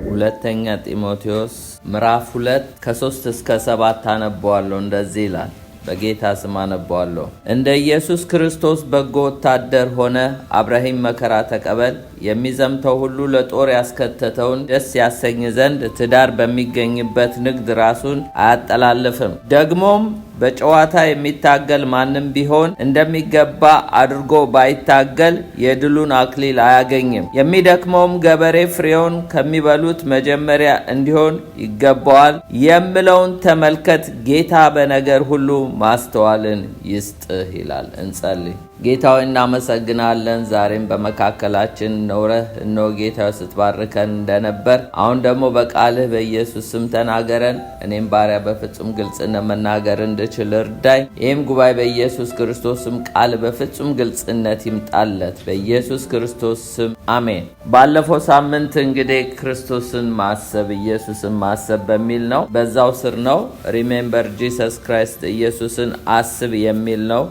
ሁለተኛ ጢሞቴዎስ ምዕራፍ 2 ከ3 እስከ 7 አነባዋለሁ። እንደዚህ ይላል። በጌታ ስም አነባዋለሁ። እንደ ኢየሱስ ክርስቶስ በጎ ወታደር ሆነ አብረህም መከራ ተቀበል። የሚዘምተው ሁሉ ለጦር ያስከተተውን ደስ ያሰኝ ዘንድ ትዳር በሚገኝበት ንግድ ራሱን አያጠላልፍም። ደግሞም በጨዋታ የሚታገል ማንም ቢሆን እንደሚገባ አድርጎ ባይታገል የድሉን አክሊል አያገኝም። የሚደክመውም ገበሬ ፍሬውን ከሚበሉት መጀመሪያ እንዲሆን ይገባዋል የምለውን ተመልከት። ጌታ በነገር ሁሉ ማስተዋልን ይስጥህ ይላል። እንጸልይ። ጌታ ሆይ እናመሰግናለን። ዛሬም በመካከላችን ኖረህ እነሆ ጌታ ስትባርከን እንደነበር አሁን ደግሞ በቃልህ በኢየሱስ ስም ተናገረን። እኔም ባሪያ በፍጹም ግልጽነት መናገር እንድችል እርዳኝ። ይህም ጉባኤ በኢየሱስ ክርስቶስ ስም ቃል በፍጹም ግልጽነት ይምጣለት በኢየሱስ ክርስቶስ ስም አሜን። ባለፈው ሳምንት እንግዲህ ክርስቶስን ማሰብ ኢየሱስን ማሰብ በሚል ነው። በዛው ስር ነው ሪሜምበር ጂሰስ ክራይስት ኢየሱስን አስብ የሚል ነው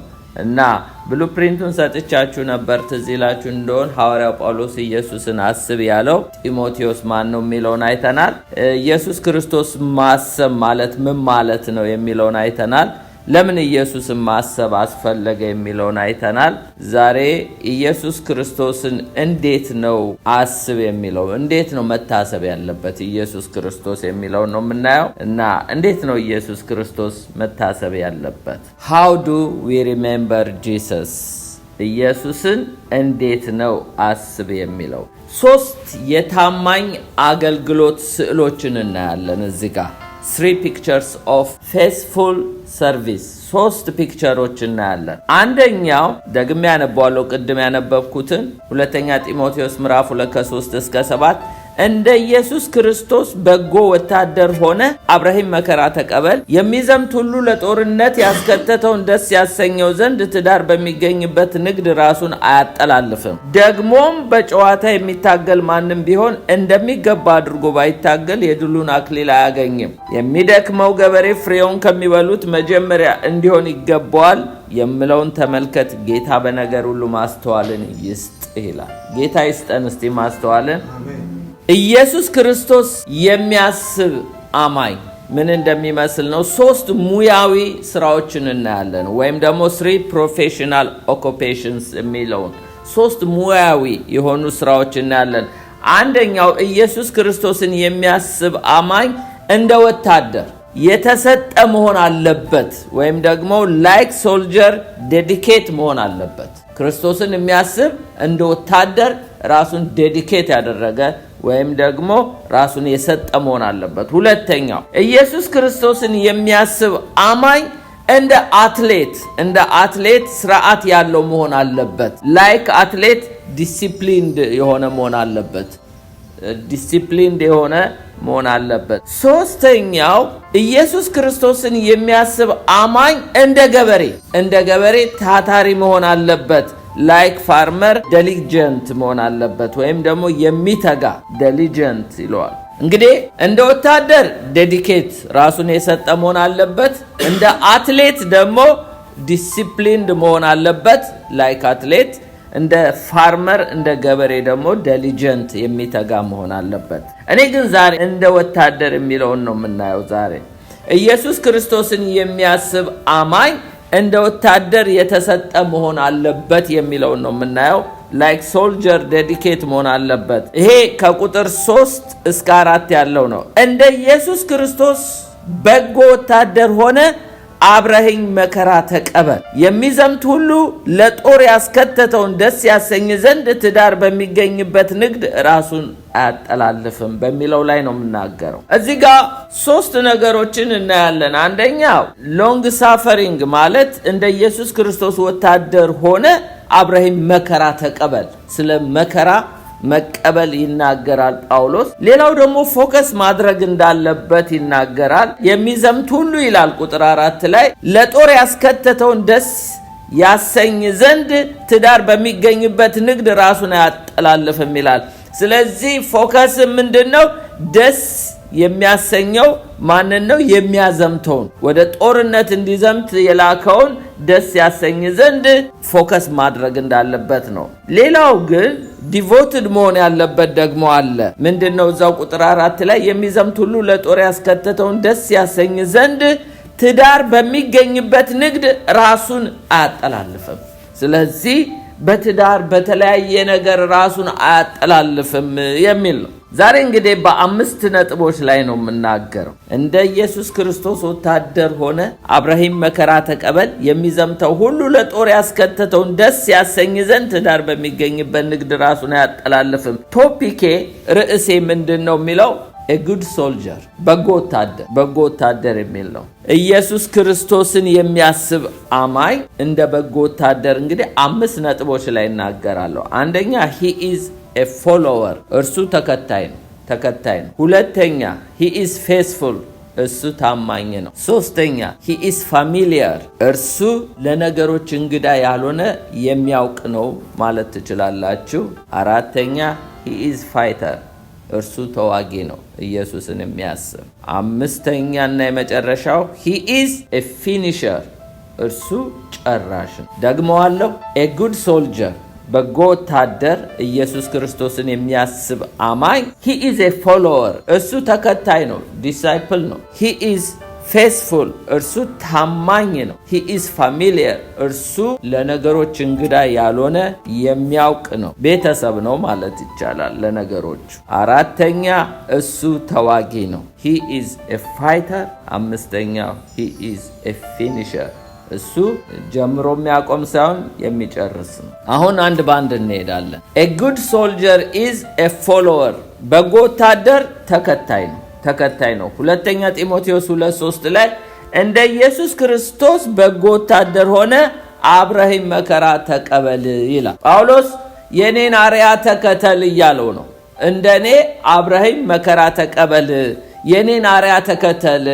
እና ብሉፕሪንቱን ሰጥቻችሁ ነበር። ትዝ ይላችሁ እንደሆነ ሐዋርያው ጳውሎስ ኢየሱስን አስብ ያለው ጢሞቴዎስ ማን ነው የሚለውን አይተናል። ኢየሱስ ክርስቶስ ማሰብ ማለት ምን ማለት ነው የሚለውን አይተናል። ለምን ኢየሱስን ማሰብ አስፈለገ የሚለውን አይተናል። ዛሬ ኢየሱስ ክርስቶስን እንዴት ነው አስብ የሚለው እንዴት ነው መታሰብ ያለበት ኢየሱስ ክርስቶስ የሚለው ነው የምናየው እና እንዴት ነው ኢየሱስ ክርስቶስ መታሰብ ያለበት? How do we remember Jesus? ኢየሱስን እንዴት ነው አስብ የሚለው 3 የታማኝ አገልግሎት ስዕሎችን እናያለን እዚህ ጋር 3 pictures of faithful service 3 ፒክቸሮች እናያለን። አንደኛው ደግሜ ያነበዋለሁ ቅድም ያነበብኩትን ሁለተኛ ጢሞቴዎስ ምዕራፍ 2 ከ3 እስከ 7 እንደ ኢየሱስ ክርስቶስ በጎ ወታደር ሆነ አብረህም መከራ ተቀበል። የሚዘምት ሁሉ ለጦርነት ያስከተተውን ደስ ያሰኘው ዘንድ ትዳር በሚገኝበት ንግድ ራሱን አያጠላልፍም። ደግሞም በጨዋታ የሚታገል ማንም ቢሆን እንደሚገባ አድርጎ ባይታገል የድሉን አክሊል አያገኝም። የሚደክመው ገበሬ ፍሬውን ከሚበሉት መጀመሪያ እንዲሆን ይገባዋል የምለውን ተመልከት። ጌታ በነገር ሁሉ ማስተዋልን ይስጥ ይላል። ጌታ ይስጠን እስቲ ማስተዋልን። ኢየሱስ ክርስቶስ የሚያስብ አማኝ ምን እንደሚመስል ነው 3 ሙያዊ ስራዎችን እናያለን። ወይም ደግሞ 3 ፕሮፌሽናል ኦኩፔሽንስ የሚለውን 3 ሙያዊ የሆኑ ስራዎች እናያለን። አንደኛው ኢየሱስ ክርስቶስን የሚያስብ አማኝ እንደ ወታደር የተሰጠ መሆን አለበት። ወይም ደግሞ ላይክ ሶልጀር ዴዲኬት መሆን አለበት። ክርስቶስን የሚያስብ እንደ ወታደር ራሱን ዴዲኬት ያደረገ ወይም ደግሞ ራሱን የሰጠ መሆን አለበት። ሁለተኛው ኢየሱስ ክርስቶስን የሚያስብ አማኝ እንደ አትሌት ስርዓት ያለው መሆን አለበት። ላይክ አትሌት ዲሲፕሊንድ የሆነ መሆን አለበት። ሶስተኛው ኢየሱስ ክርስቶስን የሚያስብ አማኝ እንደ ገበሬ ታታሪ መሆን አለበት። ላይክ ፋርመር ዲሊጀንት መሆን አለበት ወይም ደግሞ የሚተጋ ዲሊጀንት ይለዋል። እንግዲህ እንደ ወታደር ዴዲኬት ራሱን የሰጠ መሆን አለበት። እንደ አትሌት ደግሞ ዲሲፕሊንድ መሆን አለበት ላይክ አትሌት። እንደ ፋርመር እንደ ገበሬ ደግሞ ዲሊጀንት የሚተጋ መሆን አለበት። እኔ ግን ዛሬ እንደ ወታደር የሚለውን ነው የምናየው። ዛሬ ኢየሱስ ክርስቶስን የሚያስብ አማኝ እንደ ወታደር የተሰጠ መሆን አለበት የሚለውን ነው የምናየው። ላይክ ሶልጀር ዴዲኬት መሆን አለበት። ይሄ ከቁጥር 3 እስከ 4 ያለው ነው። እንደ ኢየሱስ ክርስቶስ በጎ ወታደር ሆነ አብረህኝ መከራ ተቀበል። የሚዘምት ሁሉ ለጦር ያስከተተውን ደስ ያሰኝ ዘንድ ትዳር በሚገኝበት ንግድ ራሱን አያጠላልፍም በሚለው ላይ ነው የምናገረው። እዚህ ጋር 3 ነገሮችን እናያለን። አንደኛው ሎንግ ሳፈሪንግ ማለት እንደ ኢየሱስ ክርስቶስ ወታደር ሆነ አብረህኝ መከራ ተቀበል። ስለ መከራ መቀበል ይናገራል ጳውሎስ። ሌላው ደግሞ ፎከስ ማድረግ እንዳለበት ይናገራል። የሚዘምት ሁሉ ይላል ቁጥር 4 ላይ ለጦር ያስከተተውን ደስ ያሰኝ ዘንድ ትዳር በሚገኝበት ንግድ ራሱን አያጠላልፍም ይላል። ስለዚህ ፎከስ ምንድነው? ደስ የሚያሰኘው ማንን ነው? የሚያዘምተውን ወደ ጦርነት እንዲዘምት የላከውን ደስ ያሰኝ ዘንድ ፎከስ ማድረግ እንዳለበት ነው። ሌላው ግን ዲቮትድ መሆን ያለበት ደግሞ አለ። ምንድነው? እዛው ቁጥር 4 ላይ የሚዘምት ሁሉ ለጦር ያስከተተውን ደስ ያሰኝ ዘንድ ትዳር በሚገኝበት ንግድ ራሱን አያጠላልፍም። ስለዚህ በትዳር በተለያየ ነገር ራሱን አያጠላልፍም የሚል ነው። ዛሬ እንግዲህ በ5 ነጥቦች ላይ ነው የምናገረው። እንደ ኢየሱስ ክርስቶስ ወታደር ሆነ አብርሃም መከራ ተቀበል፣ የሚዘምተው ሁሉ ለጦር ያስከተተውን ደስ ያሰኝ ዘንድ ትዳር በሚገኝበት ንግድ ራሱን አያጠላልፍም። ቶፒኬ ርዕሴ ምንድነው የሚለው? a good soldier በጎ ወታደር የሚል ነው። ኢየሱስ ክርስቶስን የሚያስብ አማኝ እንደ በጎ ወታደር እንግዲህ 5 ነጥቦች ላይ እናገራለሁ። አንደኛ he is a follower እርሱ ተከታይ ነው። ሁለተኛ he is faithful እሱ ታማኝ ነው። ሶስተኛ he is familiar እርሱ ለነገሮች እንግዳ ያልሆነ የሚያውቅ ነው ማለት ትችላላችሁ። አራተኛ he is fighter እርሱ ተዋጊ ነው ኢየሱስን የሚያስብ። አምስተኛና የመጨረሻው he is a finisher እርሱ ጨራሽ ነው። ደግመዋለሁ a good soldier በጎ ወታደር ኢየሱስ ክርስቶስን የሚያስብ አማኝ he is a follower እርሱ ተከታይ ነው፣ disciple ነው። he is faithful እርሱ ታማኝ ነው። he is familiar እርሱ ለነገሮች እንግዳ ያልሆነ የሚያውቅ ነው፣ ቤተሰብ ነው ማለት ይቻላል ለነገሮች። አራተኛ እሱ ተዋጊ ነው he is a fighter። አምስተኛው he is a finisher እሱ ጀምሮ የሚያቆም ሳይሆን የሚጨርስ ነው። አሁን አንድ ባንድ እንሄዳለን። a good soldier is a follower በጎ ወታደር ተከታይ ነው። ሁለተኛ ጢሞቴዎስ 2:3 ላይ እንደ ኢየሱስ ክርስቶስ በጎ ወታደር ሆነ አብርሃም መከራ ተቀበል ይላል። ጳውሎስ የኔን አርያ ተከተል እያለው ነው። እንደኔ አብርሃም መከራ ተቀበል፣ የኔን አርያ ተከተል፣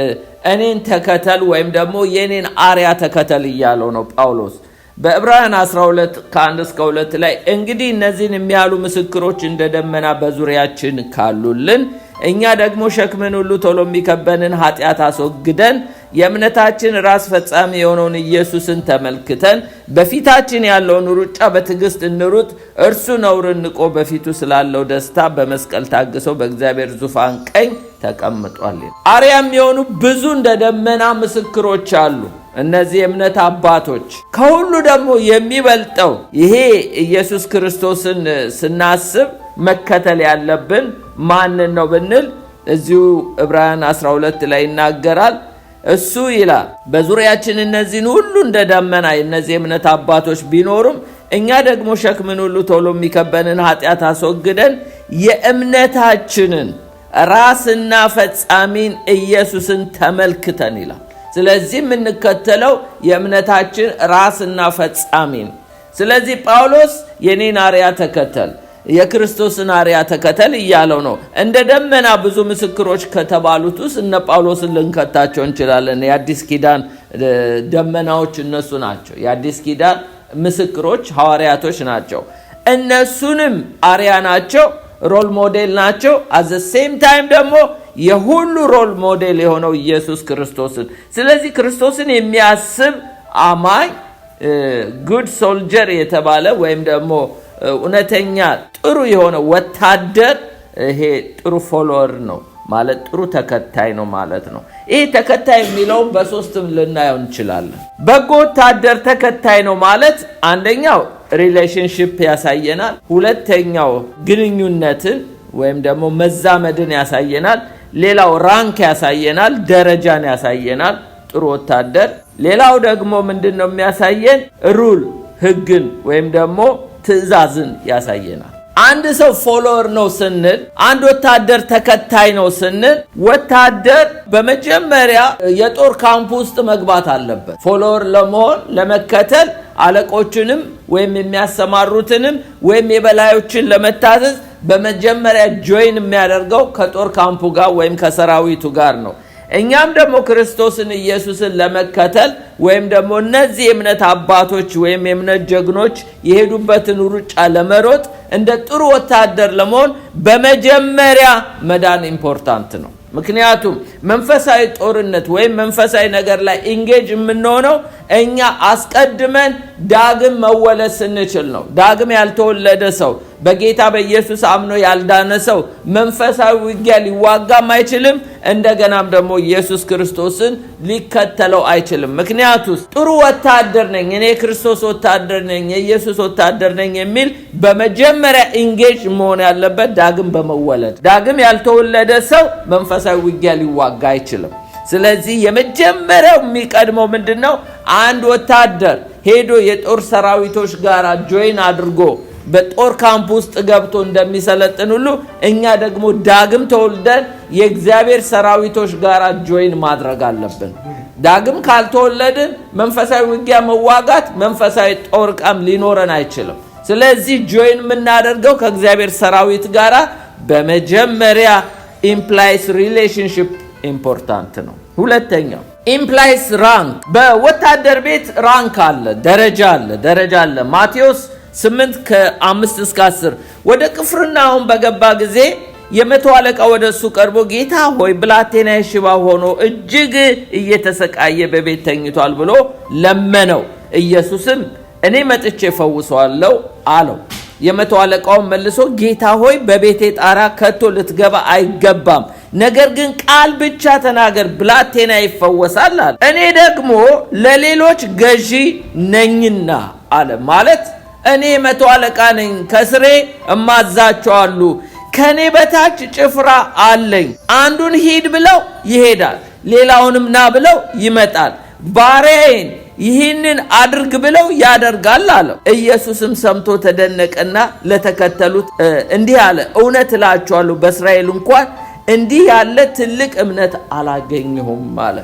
እኔን ተከተል ወይም ደግሞ የኔን አርያ ተከተል እያለው ነው ጳውሎስ። በዕብራውያን 12:1-2 ላይ እንግዲህ እነዚህን የሚያሉ ምስክሮች እንደ ደመና በዙሪያችን ካሉልን እኛ ደግሞ ሸክምን ሁሉ ቶሎ የሚከበንን ኃጢአት አስወግደን የእምነታችን ራስ ፈጻሚ የሆነውን ኢየሱስን ተመልክተን በፊታችን ያለውን ሩጫ በትዕግስት እንሩጥ። እርሱ ነውርን ንቆ በፊቱ ስላለው ደስታ በመስቀል ታግሶ በእግዚአብሔር ዙፋን ቀኝ ተቀምጧል። አርያም የሆኑ ብዙ እንደ ደመና ምስክሮች አሉ። እነዚህ የእምነት አባቶች ከሁሉ ደግሞ የሚበልጠው ይሄ ኢየሱስ ክርስቶስን ስናስብ መከተል ያለብን ማንን ነው ብንል እዚሁ ዕብራውያን 12 ላይ ይናገራል። እሱ ይላል በዙሪያችን እነዚህን ሁሉ እንደ ደመና እነዚህ የእምነት አባቶች ቢኖሩም እኛ ደግሞ ሸክምን ሁሉ ቶሎ የሚከበንን ኃጢአት አስወግደን የእምነታችንን ራስና ፈጻሚን ኢየሱስን ተመልክተን ይላል። ስለዚህ የምንከተለው የእምነታችን ራስና ፈጻሚን። ስለዚህ ጳውሎስ የኔን አርያ ተከተል፣ የክርስቶስን አርያ ተከተል እያለው ነው። እንደ ደመና ብዙ ምስክሮች ከተባሉት ውስጥ እነ ጳውሎስን ልንከታቸው እንችላለን። የአዲስ ኪዳን ደመናዎች እነሱ ናቸው። የአዲስ ኪዳን ምስክሮች ሐዋርያቶች ናቸው። እነሱንም አርያ ናቸው፣ ሮል ሞዴል ናቸው። አዘ ሴም ታይም ደግሞ የሁሉ ሮል ሞዴል የሆነው ኢየሱስ ክርስቶስን። ስለዚህ ክርስቶስን የሚያስብ አማኝ ጉድ ሶልጀር የተባለ ወይም ደግሞ እውነተኛ ጥሩ የሆነ ወታደር ይሄ ጥሩ ፎሎወር ነው ማለት ጥሩ ተከታይ ነው ማለት ነው። ይሄ ተከታይ የሚለው በሶስትም ልናየው እንችላለን። በጎ ወታደር ተከታይ ነው ማለት አንደኛው ሪሌሽንሺፕ ያሳየናል። ሁለተኛው ግንኙነትን ወይም ደግሞ መዛመድን ያሳየናል። ሌላው ራንክ ያሳየናል፣ ደረጃን ያሳየናል ጥሩ ወታደር። ሌላው ደግሞ ምንድነው የሚያሳየን? ሩል ህግን ወይም ደግሞ ትዕዛዝን ያሳየናል። አንድ ሰው ፎሎወር ነው ስንል፣ አንድ ወታደር ተከታይ ነው ስንል፣ ወታደር በመጀመሪያ የጦር ካምፕ ውስጥ መግባት አለበት። ፎሎወር ለመሆን ለመከተል አለቆችንም ወይም የሚያሰማሩትንም ወይም የበላዮችን ለመታዘዝ በመጀመሪያ ጆይን የሚያደርገው ከጦር ካምፑ ጋር ወይም ከሰራዊቱ ጋር ነው። እኛም ደግሞ ክርስቶስን ኢየሱስን ለመከተል ወይም ደግሞ እነዚህ የእምነት አባቶች ወይም የእምነት ጀግኖች የሄዱበትን ሩጫ ለመሮጥ እንደ ጥሩ ወታደር ለመሆን በመጀመሪያ መዳን ኢምፖርታንት ነው። ምክንያቱም መንፈሳዊ ጦርነት ወይም መንፈሳዊ ነገር ላይ ኢንጌጅ የምንሆነው እኛ አስቀድመን ዳግም መወለድ ስንችል ነው። ዳግም ያልተወለደ ሰው በጌታ በኢየሱስ አምኖ ያልዳነ ሰው መንፈሳዊ ውጊያ ሊዋጋም አይችልም። እንደገናም ደግሞ ኢየሱስ ክርስቶስን ሊከተለው አይችልም። ምክንያቱም ጥሩ ወታደር ነኝ፣ እኔ ክርስቶስ ወታደር ነኝ፣ የኢየሱስ ወታደር ነኝ የሚል በመጀመሪያ ኢንጌጅ መሆን ያለበት ዳግም በመወለድ። ዳግም ያልተወለደ ሰው መንፈሳዊ ውጊያ ሊዋጋ አይችልም። ስለዚህ የመጀመሪያው የሚቀድመው ምንድነው? አንድ ወታደር ሄዶ የጦር ሰራዊቶች ጋር ጆይን አድርጎ በጦር ካምፕ ውስጥ ገብቶ እንደሚሰለጥን ሁሉ እኛ ደግሞ ዳግም ተወልደን የእግዚአብሔር ሰራዊቶች ጋር ጆይን ማድረግ አለብን። ዳግም ካልተወለድን መንፈሳዊ ውጊያ መዋጋት፣ መንፈሳዊ ጦር ቃም ሊኖረን አይችልም። ስለዚህ ጆይን የምናደርገው ከእግዚአብሔር ሰራዊት ጋር በመጀመሪያ ኢምፕላይስ ሪሌሽንሺፕ ኢምፖርታንት ነው። ሁለተኛው ኢምፕላይስ ራንክ። በወታደር ቤት ራንክ አለ፣ ደረጃ አለ። ማቴዎስ 8:5-10 ወደ ቅፍርናሆም በገባ ጊዜ የመቶ አለቃ ወደ እሱ ቀርቦ ጌታ ሆይ ብላቴናዬ ሽባ ሆኖ እጅግ እየተሰቃየ በቤት ተኝቷል ብሎ ለመነው። ኢየሱስም እኔ መጥቼ ፈውሰዋለሁ አለው። የመቶ አለቃውን መልሶ ጌታ ሆይ በቤቴ ጣራ ከቶ ልትገባ አይገባም፣ ነገር ግን ቃል ብቻ ተናገር ብላቴና ይፈወሳል አለ። እኔ ደግሞ ለሌሎች ገዢ ነኝና አለ። ማለት እኔ መቶ አለቃ ነኝ፣ ከስሬ እማዛቸዋሉ፣ ከኔ በታች ጭፍራ አለኝ። አንዱን ሂድ ብለው ይሄዳል፣ ሌላውንም ና ብለው ይመጣል። ባሪያዬን ይህንን አድርግ ብለው ያደርጋል አለው። ኢየሱስም ሰምቶ ተደነቀና ለተከተሉት እንዲህ አለ፣ እውነት እላችኋለሁ በእስራኤል እንኳን እንዲህ ያለ ትልቅ እምነት አላገኘሁም አለ።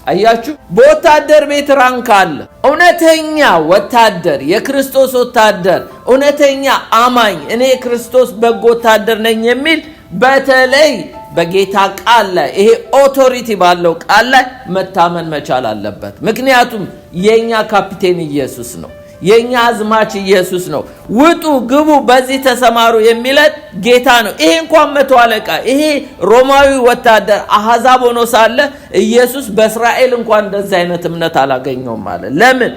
አያችሁ፣ በወታደር ቤት ራንክ አለ። እውነተኛ ወታደር፣ የክርስቶስ ወታደር፣ እውነተኛ አማኝ፣ እኔ የክርስቶስ በጎ ወታደር ነኝ የሚል በተለይ በጌታ ቃል ላይ ይሄ ኦቶሪቲ ባለው ቃል ላይ መታመን መቻል አለበት። ምክንያቱም የኛ ካፒቴን ኢየሱስ ነው፣ የኛ አዝማች ኢየሱስ ነው። ውጡ፣ ግቡ፣ በዚህ ተሰማሩ የሚለን ጌታ ነው። ይሄ እንኳን መቶ አለቃ፣ ይሄ ሮማዊ ወታደር አሕዛብ ሆኖ ሳለ ኢየሱስ በእስራኤል እንኳን እንደዚህ አይነት እምነት አላገኘውም ማለት። ለምን?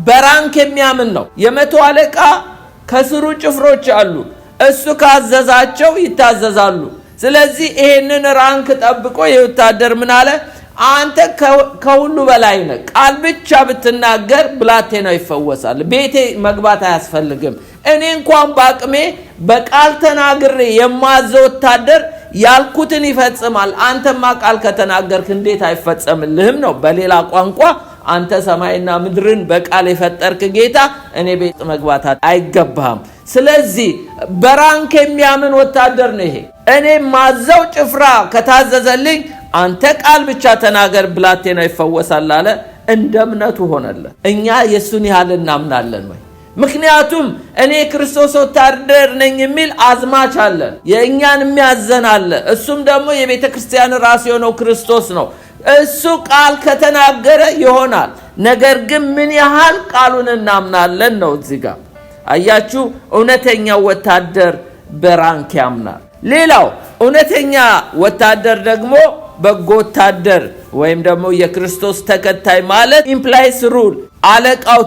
በራንክ የሚያምን ነው። የመቶ አለቃ ከስሩ ጭፍሮች አሉ፣ እሱ ካዘዛቸው ይታዘዛሉ። ስለዚህ ይሄንን ራንክ ጠብቆ የወታደር ምን አለ? አንተ ከሁሉ በላይ ነህ፣ ቃል ብቻ ብትናገር ብላቴናው ይፈወሳል፣ ቤቴ መግባት አያስፈልግም። እኔ እንኳን በአቅሜ በቃል ተናግሬ የማዘው ወታደር ያልኩትን ይፈጽማል። አንተማ ቃል ከተናገርክ እንዴት አይፈጸምልህም ነው። በሌላ ቋንቋ አንተ ሰማይና ምድርን በቃል የፈጠርክ ጌታ እኔ ቤት መግባት አይገባህም። ስለዚህ በራንክ የሚያምን ወታደር ነው ይሄ። እኔ ማዘው ጭፍራ ከታዘዘልኝ አንተ ቃል ብቻ ተናገር ብላቴናው ይፈወሳል አለ። እንደ እምነቱ ሆነለት። እኛ የሱን ያህል እናምናለን ወይ? ምክንያቱም እኔ ክርስቶስ ወታደር ነኝ የሚል አዝማች አለን፣ የእኛን የሚያዘን አለ። እሱም ደግሞ የቤተ ክርስቲያን ራስ የሆነው ክርስቶስ ነው። እሱ ቃል ከተናገረ ይሆናል። ነገር ግን ምን ያህል ቃሉን እናምናለን ነው እዚህ ጋር። አያችሁ፣ እውነተኛው ወታደር በራንክ ያምናል። ሌላው እውነተኛ ወታደር ደግሞ በጎ ወታደር ወይም ደግሞ የክርስቶስ ተከታይ ማለት ኢምፕላይስ ሩል፣ አለቃው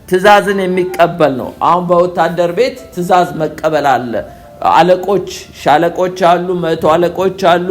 ትእዛዝን የሚቀበል ነው። አሁን በወታደር ቤት ትእዛዝ መቀበል አለ። አለቆች፣ ሻለቆች አሉ፣ መቶ አለቆች አሉ፣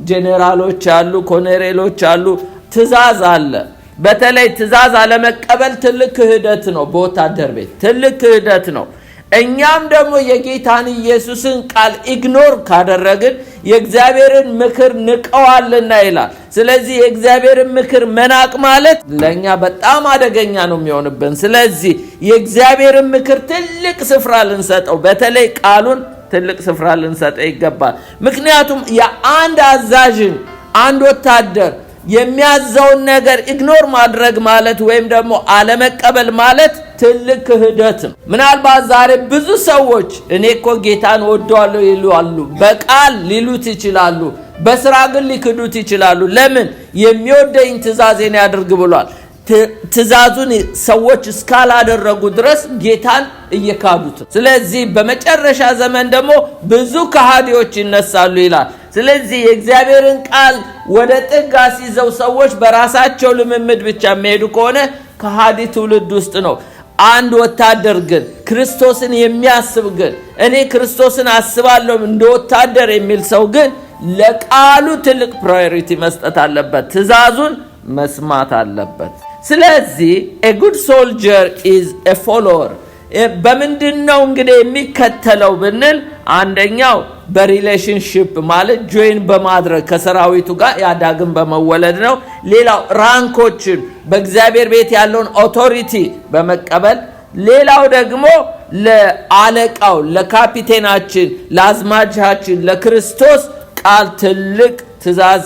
ጄኔራሎች አሉ፣ ኮሎኔሎች አሉ። ትእዛዝ አለ። በተለይ ትእዛዝ አለመቀበል ትልቅ ክህደት ነው። በወታደር ቤት ትልቅ ክህደት ነው። እኛም ደግሞ የጌታን ኢየሱስን ቃል ኢግኖር ካደረግን የእግዚአብሔርን ምክር ንቀዋልና ይላል። ስለዚህ የእግዚአብሔርን ምክር መናቅ ማለት ለኛ በጣም አደገኛ ነው የሚሆንብን። ስለዚህ የእግዚአብሔርን ምክር ትልቅ ስፍራ ልንሰጠው፣ በተለይ ቃሉን ትልቅ ስፍራ ልንሰጠው ይገባል። ምክንያቱም የአንድ አዛዥን አንድ ወታደር የሚያዘውን ነገር ኢግኖር ማድረግ ማለት ወይም ደግሞ አለመቀበል ማለት ትልቅ ክህደት ነው። ምናልባት ዛሬ ብዙ ሰዎች እኔ እኮ ጌታን ወደዋለሁ ይላሉ፣ በቃል ሊሉት ይችላሉ። በስራ ግን ሊክዱት ይችላሉ። ለምን? የሚወደኝ ትእዛዜን ያድርግ ብሏል። ትእዛዙን ሰዎች እስካላደረጉ ድረስ ጌታን እየካዱት። ስለዚህ በመጨረሻ ዘመን ደግሞ ብዙ ከሃዲዎች ይነሳሉ ይላል። ስለዚህ የእግዚአብሔርን ቃል ወደ ጥግ አስይዘው ሰዎች በራሳቸው ልምምድ ብቻ የሚሄዱ ከሆነ ከሃዲ ትውልድ ውስጥ ነው። አንድ ወታደር ግን ክርስቶስን የሚያስብ ግን እኔ ክርስቶስን አስባለሁ እንደ ወታደር የሚል ሰው ግን ለቃሉ ትልቅ ፕራዮሪቲ መስጠት አለበት። ትእዛዙን መስማት አለበት። ስለዚህ a good soldier is a follower። በምንድነው እንግዲህ የሚከተለው ብንል አንደኛው በሪሌሽንሺፕ ማለት ጆይን በማድረግ ከሰራዊቱ ጋር ያዳግም በመወለድ ነው። ሌላው ራንኮችን በእግዚአብሔር ቤት ያለውን ኦቶሪቲ በመቀበል፣ ሌላው ደግሞ ለአለቃው ለካፒቴናችን ለአዝማቻችን ለክርስቶስ ቃል ትልቅ ትእዛዝ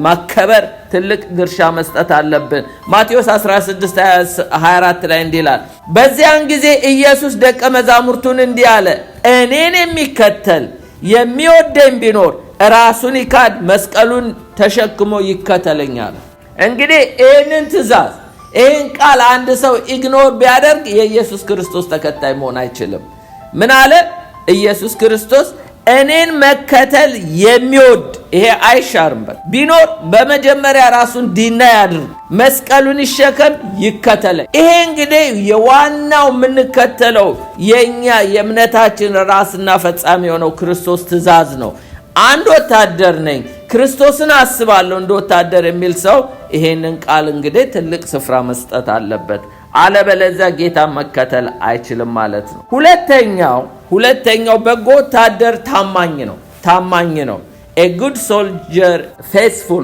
ማከበር ትልቅ ድርሻ መስጠት አለብን። ማቴዎስ 16:24 ላይ እንዲህ ይላል፣ በዚያን ጊዜ ኢየሱስ ደቀ መዛሙርቱን እንዲህ አለ፣ እኔን የሚከተል የሚወደኝ ቢኖር ራሱን ይካድ መስቀሉን ተሸክሞ ይከተለኛል። እንግዲህ ይህንን ትእዛዝ ይህን ቃል አንድ ሰው ኢግኖር ቢያደርግ የኢየሱስ ክርስቶስ ተከታይ መሆን አይችልም። ምን አለ ኢየሱስ ክርስቶስ? እኔን መከተል የሚወድ ይሄ አይሻርም ቢኖር በመጀመሪያ ራሱን ዲና ያድርግ፣ መስቀሉን ይሸከም ይከተለኝ። ይሄ እንግዲህ የዋናው የምንከተለው የኛ የእምነታችን ራስና ፈጻሚ የሆነው ክርስቶስ ትእዛዝ ነው። አንድ ወታደር ነኝ ክርስቶስን አስባለሁ እንደ ወታደር የሚል ሰው ይሄንን ቃል እንግዲህ ትልቅ ስፍራ መስጠት አለበት። አለበለዚያ ጌታ መከተል አይችልም ማለት ነው። ሁለተኛው በጎ ወታደር ታማኝ ነው። a good soldier faithful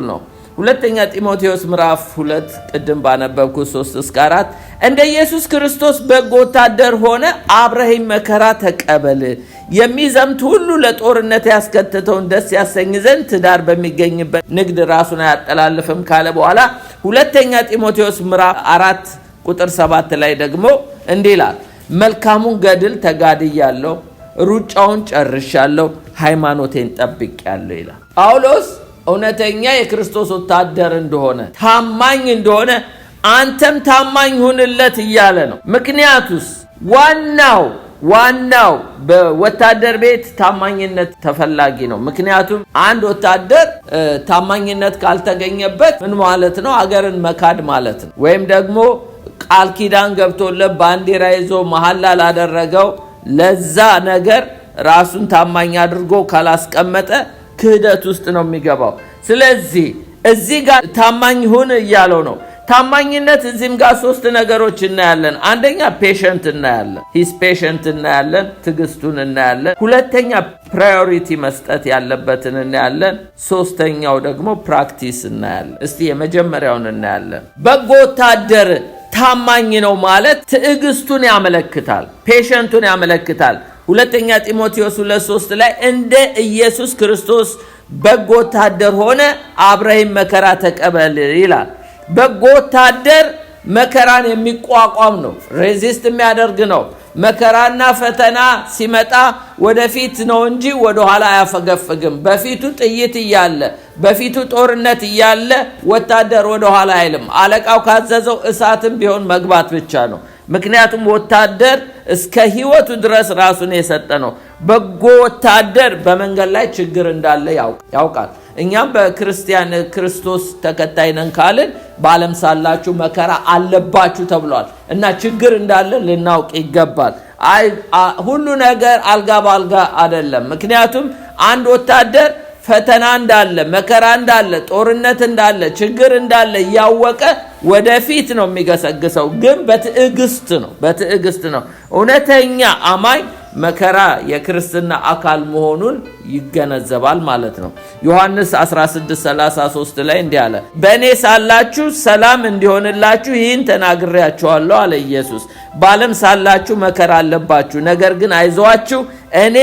ነው። ሁለተኛ ጢሞቴዎስ ምዕራፍ 2 ቅድም ባነበብኩ 3-4 እንደ ኢየሱስ ክርስቶስ በጎ ወታደር ሆነ አብረኸኝ መከራ ተቀበል፣ የሚዘምት ሁሉ ለጦርነት ያስከተተውን ደስ ያሰኝ ዘንድ ትዳር በሚገኝበት ንግድ ራሱን አያጠላልፍም ካለ በኋላ ሁለተኛ ጢሞቴዎስ ምዕራፍ 4:7 ላይ ደግሞ እንዲህ ይላል፣ መልካሙን ገድል ተጋድያለሁ፣ ሩጫውን ጨርሻለሁ፣ ሃይማኖቴን ጠብቄያለሁ ይላል። ጳውሎስ እውነተኛ የክርስቶስ ወታደር እንደሆነ ታማኝ እንደሆነ አንተም ታማኝ ሁንለት እያለ ነው። ምክንያቱስ ዋናው በወታደር ቤት ታማኝነት ተፈላጊ ነው። ምክንያቱም አንድ ወታደር ታማኝነት ካልተገኘበት ምን ማለት ነው? አገርን መካድ ማለት ነው። ወይም ደግሞ ቃል ኪዳን ገብቶለት ባንዲራ ይዞ መሐላ ላደረገው ለዛ ነገር ራሱን ታማኝ አድርጎ ካላስቀመጠ ክህደት ውስጥ ነው የሚገባው። ስለዚህ እዚህ ጋር ታማኝ ሁን እያለው ነው። ታማኝነት እዚህም ጋር 3 ነገሮች እናያለን። አንደኛ ፔሸንት እናያለን፣ ሂስ ፔሸንት እናያለን፣ ትዕግስቱን እናያለን። ሁለተኛ ፕራዮሪቲ መስጠት ያለበትን እናያለን። ሶስተኛው ደግሞ ፕራክቲስ እናያለን። እስቲ የመጀመሪያውን እናያለን። በጎ ወታደር ታማኝ ነው ማለት ትዕግስቱን ያመለክታል፣ ፔሸንቱን ያመለክታል። ሁለተኛ ጢሞቴዎስ 2:3 ላይ እንደ ኢየሱስ ክርስቶስ በጎ ወታደር ሆነ አብረኸኝ መከራ ተቀበል ይላል። በጎ ወታደር መከራን የሚቋቋም ነው፣ ሬዚስት የሚያደርግ ነው። መከራና ፈተና ሲመጣ ወደፊት ነው እንጂ ወደ ኋላ አያፈገፍግም። በፊቱ ጥይት እያለ በፊቱ ጦርነት እያለ ወታደር ወደ ኋላ አይልም። አለቃው ካዘዘው እሳትም ቢሆን መግባት ብቻ ነው። ምክንያቱም ወታደር እስከ ሕይወቱ ድረስ ራሱን የሰጠ ነው። በጎ ወታደር በመንገድ ላይ ችግር እንዳለ ያውቃል። እኛም በክርስቲያን ክርስቶስ ተከታይ ነን ካልን በዓለም ሳላችሁ መከራ አለባችሁ ተብሏል እና ችግር እንዳለ ልናውቅ ይገባል። ሁሉ ነገር አልጋ ባልጋ አይደለም። ምክንያቱም አንድ ወታደር ፈተና እንዳለ፣ መከራ እንዳለ፣ ጦርነት እንዳለ፣ ችግር እንዳለ ያወቀ ወደፊት ነው የሚገሰግሰው። ግን በትዕግስት ነው። እውነተኛ አማኝ መከራ የክርስትና አካል መሆኑን ይገነዘባል ማለት ነው። ዮሐንስ 16:33 ላይ እንዲህ አለ፣ በእኔ ሳላችሁ ሰላም እንዲሆንላችሁ ይህን ተናግሬያችኋለሁ አለ ኢየሱስ። በዓለም ሳላችሁ መከራ አለባችሁ፣ ነገር ግን አይዟችሁ እኔ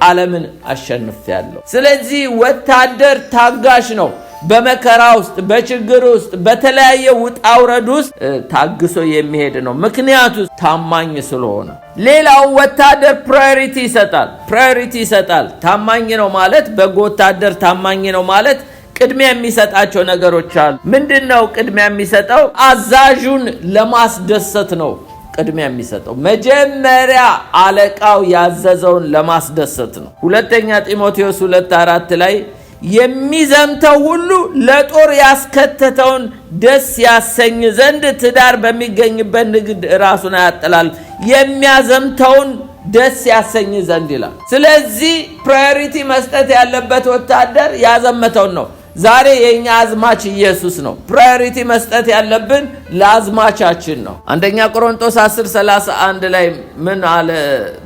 ዓለምን አሸንፌአለሁ። ስለዚህ ወታደር ታጋሽ ነው። በመከራ ውስጥ፣ በችግር ውስጥ፣ በተለያየ ውጣ ውረድ ውስጥ ታግሶ የሚሄድ ነው። ምክንያቱ ታማኝ ስለሆነ። ሌላው ወታደር ፕራዮሪቲ ይሰጣል። ታማኝ ነው ማለት በጎ ወታደር ታማኝ ነው ማለት ቅድሚያ የሚሰጣቸው ነገሮች አሉ። ምንድነው ቅድሚያ የሚሰጠው? አዛዡን ለማስደሰት ነው ቅድሚያ የሚሰጠው። መጀመሪያ አለቃው ያዘዘውን ለማስደሰት ነው። ሁለተኛ ጢሞቴዎስ 2:4 ላይ የሚዘምተው ሁሉ ለጦር ያስከተተውን ደስ ያሰኝ ዘንድ ትዳር በሚገኝበት ንግድ ራሱን ያጠላል፣ የሚያዘምተውን ደስ ያሰኝ ዘንድ ይላል። ስለዚህ ፕራዮሪቲ መስጠት ያለበት ወታደር ያዘመተውን ነው። ዛሬ የኛ አዝማች ኢየሱስ ነው። ፕራዮሪቲ መስጠት ያለብን ለአዝማቻችን ነው። አንደኛ ቆሮንቶስ 10:31 ላይ ምን አለ?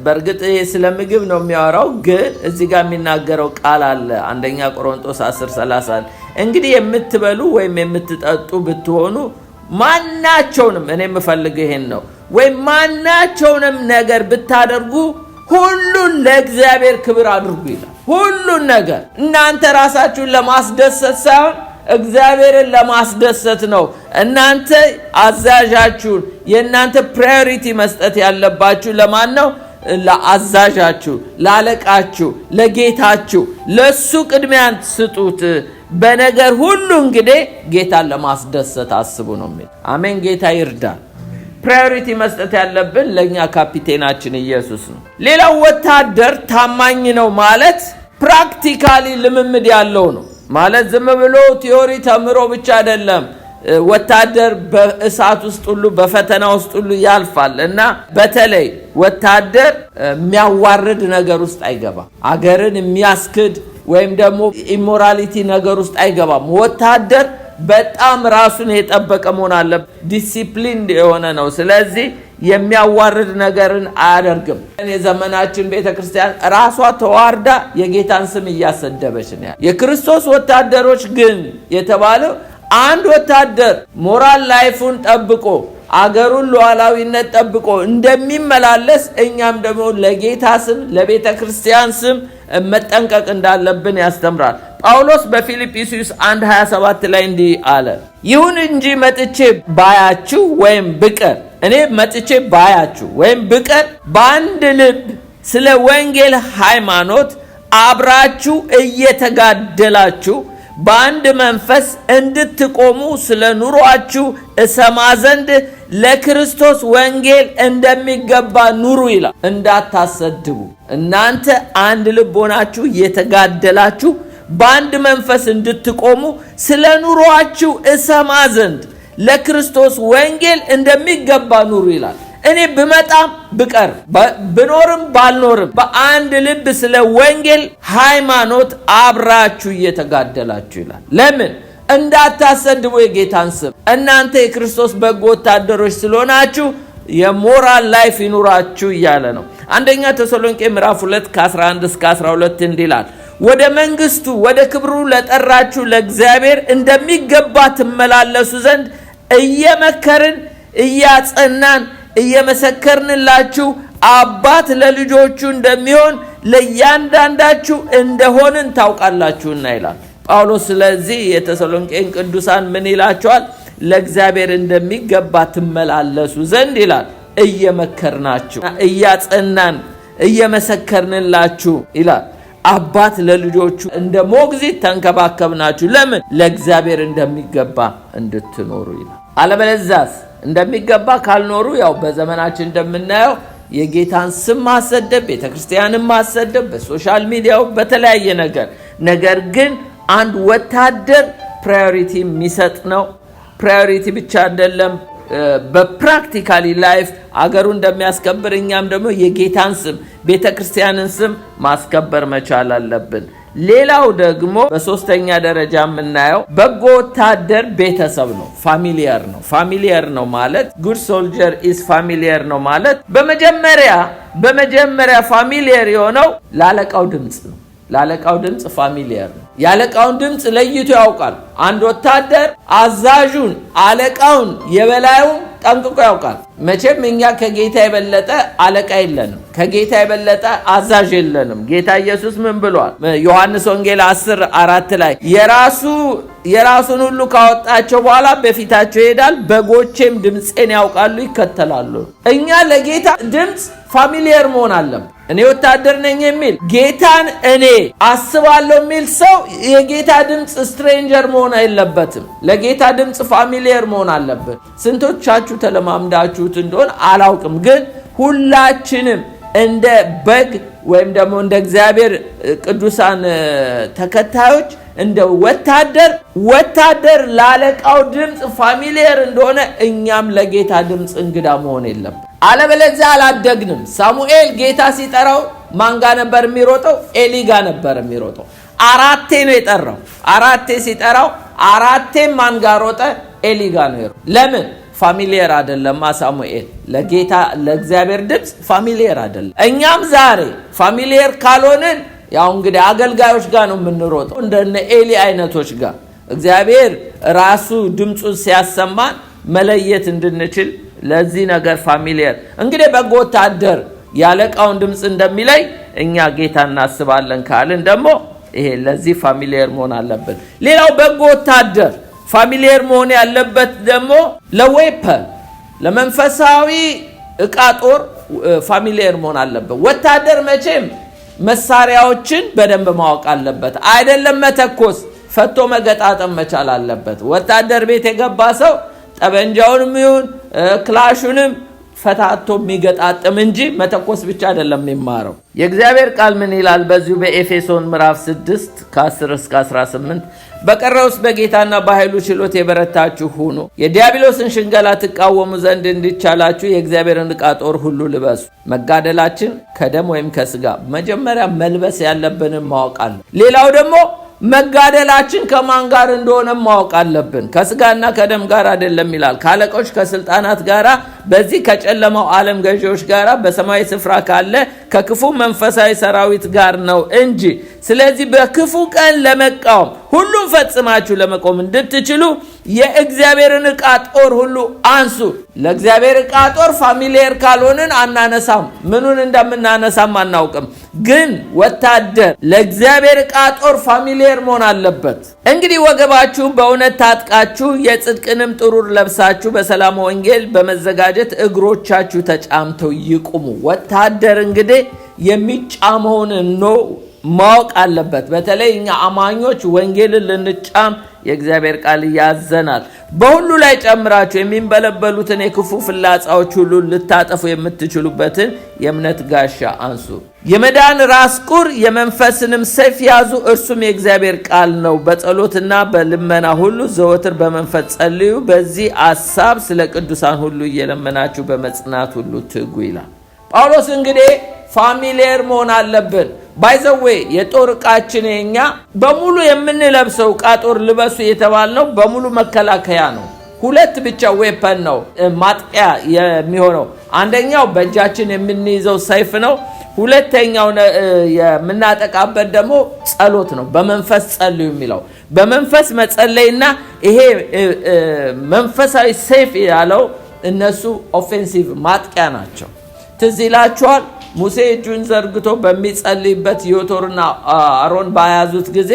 በእርግጥ ስለ ምግብ ነው የሚያወራው፣ ግን እዚህ ጋር የሚናገረው ቃል አለ። አንደኛ ቆሮንቶስ 10:31 እንግዲህ የምትበሉ ወይም የምትጠጡ ብትሆኑ ማናቸውንም፣ እኔ የምፈልገው ይሄን ነው፣ ወይም ማናቸውንም ነገር ብታደርጉ ሁሉን ለእግዚአብሔር ክብር አድርጉ ይላል። ሁሉን ነገር እናንተ ራሳችሁን ለማስደሰት ሳይሆን እግዚአብሔርን ለማስደሰት ነው። እናንተ አዛዣችሁን፣ የእናንተ ፕራዮሪቲ መስጠት ያለባችሁ ለማን ነው? ለአዛዣችሁ፣ ላለቃችሁ፣ ለጌታችሁ። ለሱ ቅድሚያ ስጡት። በነገር ሁሉ እንግዲህ ጌታን ለማስደሰት አስቡ ነው የሚል። አሜን። ጌታ ይርዳል። ፕራዮሪቲ መስጠት ያለብን ለኛ ካፒቴናችን ኢየሱስ ነው። ሌላው ወታደር ታማኝ ነው ማለት ፕራክቲካሊ ልምምድ ያለው ነው ማለት ዝም ብሎ ቲዮሪ ተምሮ ብቻ አይደለም። ወታደር በእሳት ውስጥ ሁሉ በፈተና ውስጥ ሁሉ ያልፋል እና በተለይ ወታደር የሚያዋርድ ነገር ውስጥ አይገባም። አገርን የሚያስክድ ወይም ደግሞ ኢሞራሊቲ ነገር ውስጥ አይገባም። ወታደር በጣም ራሱን የጠበቀ መሆን አለበት። ዲሲፕሊን የሆነ ነው። ስለዚህ የሚያዋርድ ነገርን አያደርግም። የዘመናችን ቤተክርስቲያን ራሷ ተዋርዳ የጌታን ስም እያሰደበች ነው። የክርስቶስ ወታደሮች ግን የተባለው አንድ ወታደር ሞራል ላይፉን ጠብቆ አገሩን ሉዓላዊነት ጠብቆ እንደሚመላለስ እኛም ደግሞ ለጌታ ስም ለቤተክርስቲያን ስም መጠንቀቅ እንዳለብን ያስተምራል። ጳውሎስ በፊልጵስዩስ 1:27 ላይ እንዲህ አለ፣ ይሁን እንጂ መጥቼ ባያችሁ ወይም ብቀር፣ እኔ መጥቼ ባያችሁ ወይም ብቀር በአንድ ልብ ስለ ወንጌል ሃይማኖት አብራችሁ እየተጋደላችሁ በአንድ መንፈስ እንድትቆሙ ስለ ኑሯችሁ እሰማ ዘንድ ለክርስቶስ ወንጌል እንደሚገባ ኑሩ ይላል። እንዳታሰድቡ፣ እናንተ አንድ ልብ ሆናችሁ እየተጋደላችሁ በአንድ መንፈስ እንድትቆሙ ስለ ኑሯችሁ እሰማ ዘንድ ለክርስቶስ ወንጌል እንደሚገባ ኑሩ ይላል። እኔ ብመጣም ብቀር ብኖርም ባልኖርም በአንድ ልብ ስለ ወንጌል ሃይማኖት አብራችሁ እየተጋደላችሁ ይላል። ለምን? እንዳታሰድቡ የጌታን ስም። እናንተ የክርስቶስ በጎ ወታደሮች ስለሆናችሁ የሞራል ላይፍ ይኑራችሁ እያለ ነው። አንደኛ ተሰሎንቄ ምዕራፍ 2:11-12 እንዲህ ይላል፣ ወደ መንግስቱ ወደ ክብሩ ለጠራችሁ ለእግዚአብሔር እንደሚገባ ትመላለሱ ዘንድ እየመከርን እያጸናን እየመሰከርንላችሁ አባት ለልጆቹ እንደሚሆን ለእያንዳንዳችሁ እንደሆንን ታውቃላችሁና ይላል ጳውሎስ። ስለዚህ የተሰሎንቄን ቅዱሳን ምን ይላቸዋል? ለእግዚአብሔር እንደሚገባ ትመላለሱ ዘንድ ይላል። እየመከርናችሁ እያጸናን እየመሰከርንላችሁ ይላል። አባት ለልጆቹ እንደ ሞግዚት ተንከባከብናችሁ። ለምን? ለእግዚአብሔር እንደሚገባ እንድትኖሩ ይላል። አለበለዚያስ እንደሚገባ ካልኖሩ ያው በዘመናችን እንደምናየው የጌታን ስም ማሰደብ፣ ቤተክርስቲያንን ማሰደብ፣ በሶሻል ሚዲያው በተለያየ ነገር ግን አንድ ወታደር ፕራዮሪቲ የሚሰጥ ነው። ፕራዮሪቲ ብቻ አይደለም፣ በፕራክቲካሊ ላይፍ አገሩ እንደሚያስከብር እኛም ደግሞ የጌታን ስም ቤተክርስቲያንን ስም ማስከበር መቻል አለብን። ሌላው ደግሞ በሶስተኛ ደረጃ የምናየው በጎ ወታደር ቤተሰብ ነው፣ ፋሚሊየር ነው ማለት ጉድ ሶልጀር ኢዝ ፋሚሊየር ነው ማለት በመጀመሪያ ፋሚሊየር የሆነው ላለቃው ድምጽ ነው። ላለቃው ድምጽ ፋሚሊየር ነው። ያለቃውን ድምጽ ለይቶ ያውቃል። አንድ ወታደር አዛዡን፣ አለቃውን፣ የበላዩን ጠንቅቆ ያውቃል። መቼም እኛ ከጌታ የበለጠ አለቃ የለንም፣ ከጌታ የበለጠ አዛዥ የለንም። ጌታ ኢየሱስ ምን ብሏል? ዮሐንስ ወንጌል 10:4 ላይ የራሱን ሁሉ ካወጣቸው በኋላ በፊታቸው ይሄዳል፣ በጎቼም ድምፄን ያውቃሉ ይከተላሉ። እኛ ለጌታ ድምፅ ፋሚሊየር መሆን አለብን። እኔ ወታደር ነኝ የሚል ጌታን እኔ አስባለሁ የሚል ሰው የጌታ ድምፅ ስትሬንጀር መሆን አይለበትም። ለጌታ ድምፅ ፋሚሊየር መሆን አለብን። ስንቶቻችሁ ተለማምዳችሁት እንደሆነ አላውቅም፣ ግን ሁላችንም እንደ በግ ወይም ደግሞ እንደ እግዚአብሔር ቅዱሳን ተከታዮች እንደ ወታደር ላለቃው ድምፅ ፋሚሊየር እንደሆነ እኛም ለጌታ ድምፅ እንግዳ መሆን የለብን። አለበለዚያ አላደግንም። ሳሙኤል ጌታ ሲጠራው ማን ጋር ነበር የሚሮጠው? ኤሊ ጋር ነበር የሚሮጠው። 4 ነው የጠራው። 4 ሲጠራው 4 ማን ጋር ሮጠ? ኤሊ ጋር ነው የሮጠው። ለምን? ፋሚሊየር አይደለም። ሳሙኤል ለጌታ ለእግዚአብሔር ድምፅ ፋሚሊየር አይደለም። እኛም ዛሬ ፋሚሊየር ካልሆንን ያው እንግዲህ አገልጋዮች ጋር ነው የምንሮጠው፣ እንደነ ኤሊ አይነቶች ጋር። እግዚአብሔር ራሱ ድምፁን ሲያሰማን መለየት እንድንችል ለዚህ ነገር ፋሚሊየር እንግዲህ በጎ ወታደር ያለቃውን ድምፅ እንደሚለይ እኛ ጌታ እናስባለን ካልን ደግሞ ይሄ ለዚህ ፋሚሊየር መሆን አለብን። ሌላው በጎ ወታደር ፋሚሊየር መሆን ያለበት ደግሞ ለዌፐን ለመንፈሳዊ ዕቃ ጦር ፋሚሊየር መሆን አለበት። ወታደር መቼም መሳሪያዎችን በደንብ ማወቅ አለበት። አይደለም መተኮስ፣ ፈቶ መገጣጠም መቻል አለበት። ወታደር ቤት የገባ ሰው ጠበንጃውንም ይሁን ክላሹንም ፈታቶ የሚገጣጥም እንጂ መተኮስ ብቻ አይደለም የሚማረው። የእግዚአብሔር ቃል ምን ይላል? በዚሁ በኤፌሶን ምዕራፍ 6 ከ10-18 በቀረውስ በጌታና በኃይሉ ችሎት የበረታችሁ ሁኑ፣ የዲያብሎስን ሽንገላ ትቃወሙ ዘንድ እንዲቻላችሁ የእግዚአብሔርን ዕቃ ጦር ሁሉ ልበሱ። መጋደላችን ከደም ወይም ከስጋ፣ መጀመሪያ መልበስ ያለብንን ማወቅ አለ። ሌላው ደግሞ መጋደላችን ከማን ጋር እንደሆነ ማወቅ አለብን። ከስጋና ከደም ጋር አይደለም ይላል። ከአለቆች ከስልጣናት ጋር፣ በዚህ ከጨለማው ዓለም ገዢዎች ጋር፣ በሰማያዊ ስፍራ ካለ ከክፉ መንፈሳዊ ሰራዊት ጋር ነው እንጂ። ስለዚህ በክፉ ቀን ለመቃወም ሁሉም ፈጽማችሁ ለመቆም እንድትችሉ የእግዚአብሔርን ዕቃ ጦር ሁሉ አንሱ። ለእግዚአብሔር ዕቃ ጦር ፋሚሊየር ካልሆንን አናነሳም። ምኑን እንደምናነሳም አናውቅም። ግን ወታደር ለእግዚአብሔር ዕቃ ጦር ፋሚሊየር መሆን አለበት። እንግዲህ ወገባችሁን በእውነት ታጥቃችሁ የጽድቅንም ጥሩር ለብሳችሁ በሰላም ወንጌል በመዘጋጀት እግሮቻችሁ ተጫምተው ይቁሙ። ወታደር እንግዲህ የሚጫመውን ነው ማወቅ አለበት። በተለይ እኛ አማኞች ወንጌልን ልንጫም የእግዚአብሔር ቃል ያዘናል። በሁሉ ላይ ጨምራችሁ የሚንበለበሉትን የክፉ ፍላጻዎች ሁሉ ልታጠፉ የምትችሉበትን የእምነት ጋሻ አንሱ። የመዳን ራስ ቁር የመንፈስንም ሰይፍ ያዙ፣ እርሱም የእግዚአብሔር ቃል ነው። በጸሎትና በልመና ሁሉ ዘወትር በመንፈስ ጸልዩ፣ በዚህ ሐሳብ ስለ ቅዱሳን ሁሉ እየለመናችሁ በመጽናት ሁሉ ትጉ ይላል ጳውሎስ። እንግዲህ ፋሚሊየር መሆን አለብን። ባይዘዌ የጦር ዕቃችን የኛ በሙሉ የምንለብሰው ዕቃ ጦር ልበሱ የተባልነው በሙሉ መከላከያ ነው። 2 ብቻ ዌፐን ነው ማጥቂያ የሚሆነው። አንደኛው በእጃችን የምንይዘው ሰይፍ ነው። ሁለተኛው የምናጠቃበት ደግሞ ጸሎት ነው። በመንፈስ ጸልዩ የሚለው በመንፈስ መጸለይና ይሄ መንፈሳዊ ሰይፍ ያለው እነሱ ኦፌንሲቭ ማጥቂያ ናቸው። ትዝ ይላችኋል ሙሴ እጁን ዘርግቶ በሚጸልይበት ዮቶርና አሮን ባያዙት ጊዜ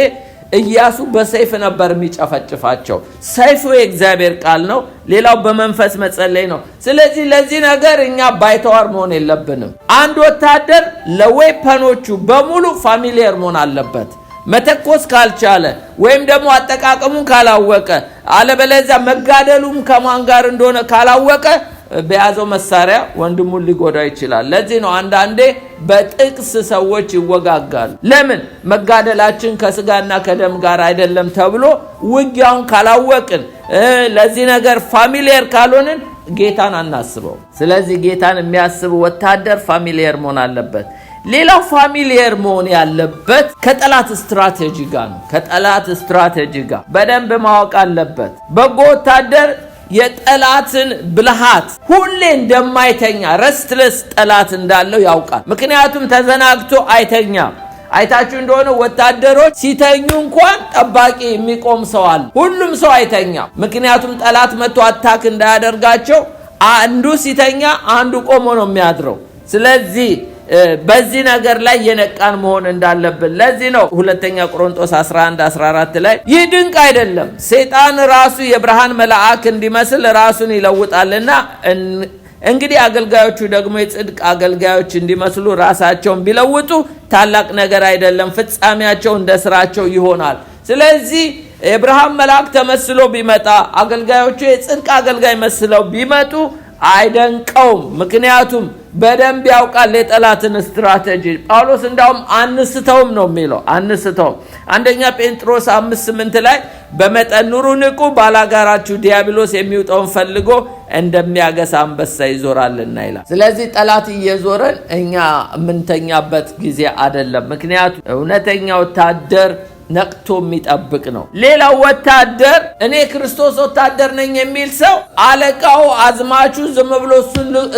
ኢያሱ በሰይፍ ነበር የሚጨፈጭፋቸው። ሰይፉ የእግዚአብሔር ቃል ነው። ሌላው በመንፈስ መጸለይ ነው። ስለዚህ ለዚህ ነገር እኛ ባይተዋር መሆን የለብንም። አንድ ወታደር ለዌፐኖቹ በሙሉ ፋሚሊየር መሆን አለበት። መተኮስ ካልቻለ ወይም ደግሞ አጠቃቀሙን ካላወቀ፣ አለበለዚያ መጋደሉም ከማን ጋር እንደሆነ ካላወቀ በያዘው መሳሪያ ወንድሙን ሊጎዳ ይችላል። ለዚህ ነው አንዳንዴ በጥቅስ ሰዎች ይወጋጋሉ። ለምን? መጋደላችን ከስጋና ከደም ጋር አይደለም ተብሎ ውጊያውን ካላወቅን፣ ለዚህ ነገር ፋሚሊየር ካልሆንን ጌታን አናስበው። ስለዚህ ጌታን የሚያስብ ወታደር ፋሚሊየር መሆን አለበት። ሌላው ፋሚሊየር መሆን ያለበት ከጠላት ስትራቴጂ ጋር ነው። ከጠላት ስትራቴጂ ጋር በደንብ ማወቅ አለበት። በጎ ወታደር የጠላትን ብልሃት ሁሌ እንደማይተኛ ረስትለስ ጠላት እንዳለው ያውቃል። ምክንያቱም ተዘናግቶ አይተኛም። አይታችሁ እንደሆነ ወታደሮች ሲተኙ እንኳን ጠባቂ የሚቆም ሰው አለ። ሁሉም ሰው አይተኛም። ምክንያቱም ጠላት መጥቶ አታክ እንዳያደርጋቸው አንዱ ሲተኛ አንዱ ቆሞ ነው የሚያድረው። ስለዚህ በዚህ ነገር ላይ የነቃን መሆን እንዳለብን ለዚህ ነው ሁለተኛ ቆሮንቶስ 11:14 ላይ ይህ ድንቅ አይደለም፣ ሰይጣን ራሱ የብርሃን መልአክ እንዲመስል ራሱን ይለውጣልና እንግዲህ አገልጋዮቹ ደግሞ የጽድቅ አገልጋዮች እንዲመስሉ ራሳቸውን ቢለውጡ ታላቅ ነገር አይደለም፣ ፍጻሜያቸው እንደ ስራቸው ይሆናል። ስለዚህ የብርሃን መልአክ ተመስሎ ቢመጣ አገልጋዮቹ የጽድቅ አገልጋይ መስለው ቢመጡ አይደንቀውም። ምክንያቱም በደንብ ያውቃል የጠላትን ስትራቴጂ። ጳውሎስ እንዳውም አንስተውም ነው የሚለው፣ አንስተውም። አንደኛ ጴጥሮስ 5:8 ላይ በመጠን ኑሩ፣ ንቁ፣ ባላጋራችሁ ዲያብሎስ የሚውጠውን ፈልጎ እንደሚያገሳ አንበሳ ይዞራልና ይላል። ስለዚህ ጠላት እየዞረን እኛ የምንተኛበት ጊዜ አይደለም። ምክንያቱም እውነተኛ ወታደር ነቅቶ የሚጠብቅ ነው። ሌላው ወታደር እኔ ክርስቶስ ወታደር ነኝ የሚል ሰው አለቃው አዝማቹ ዝም ብሎ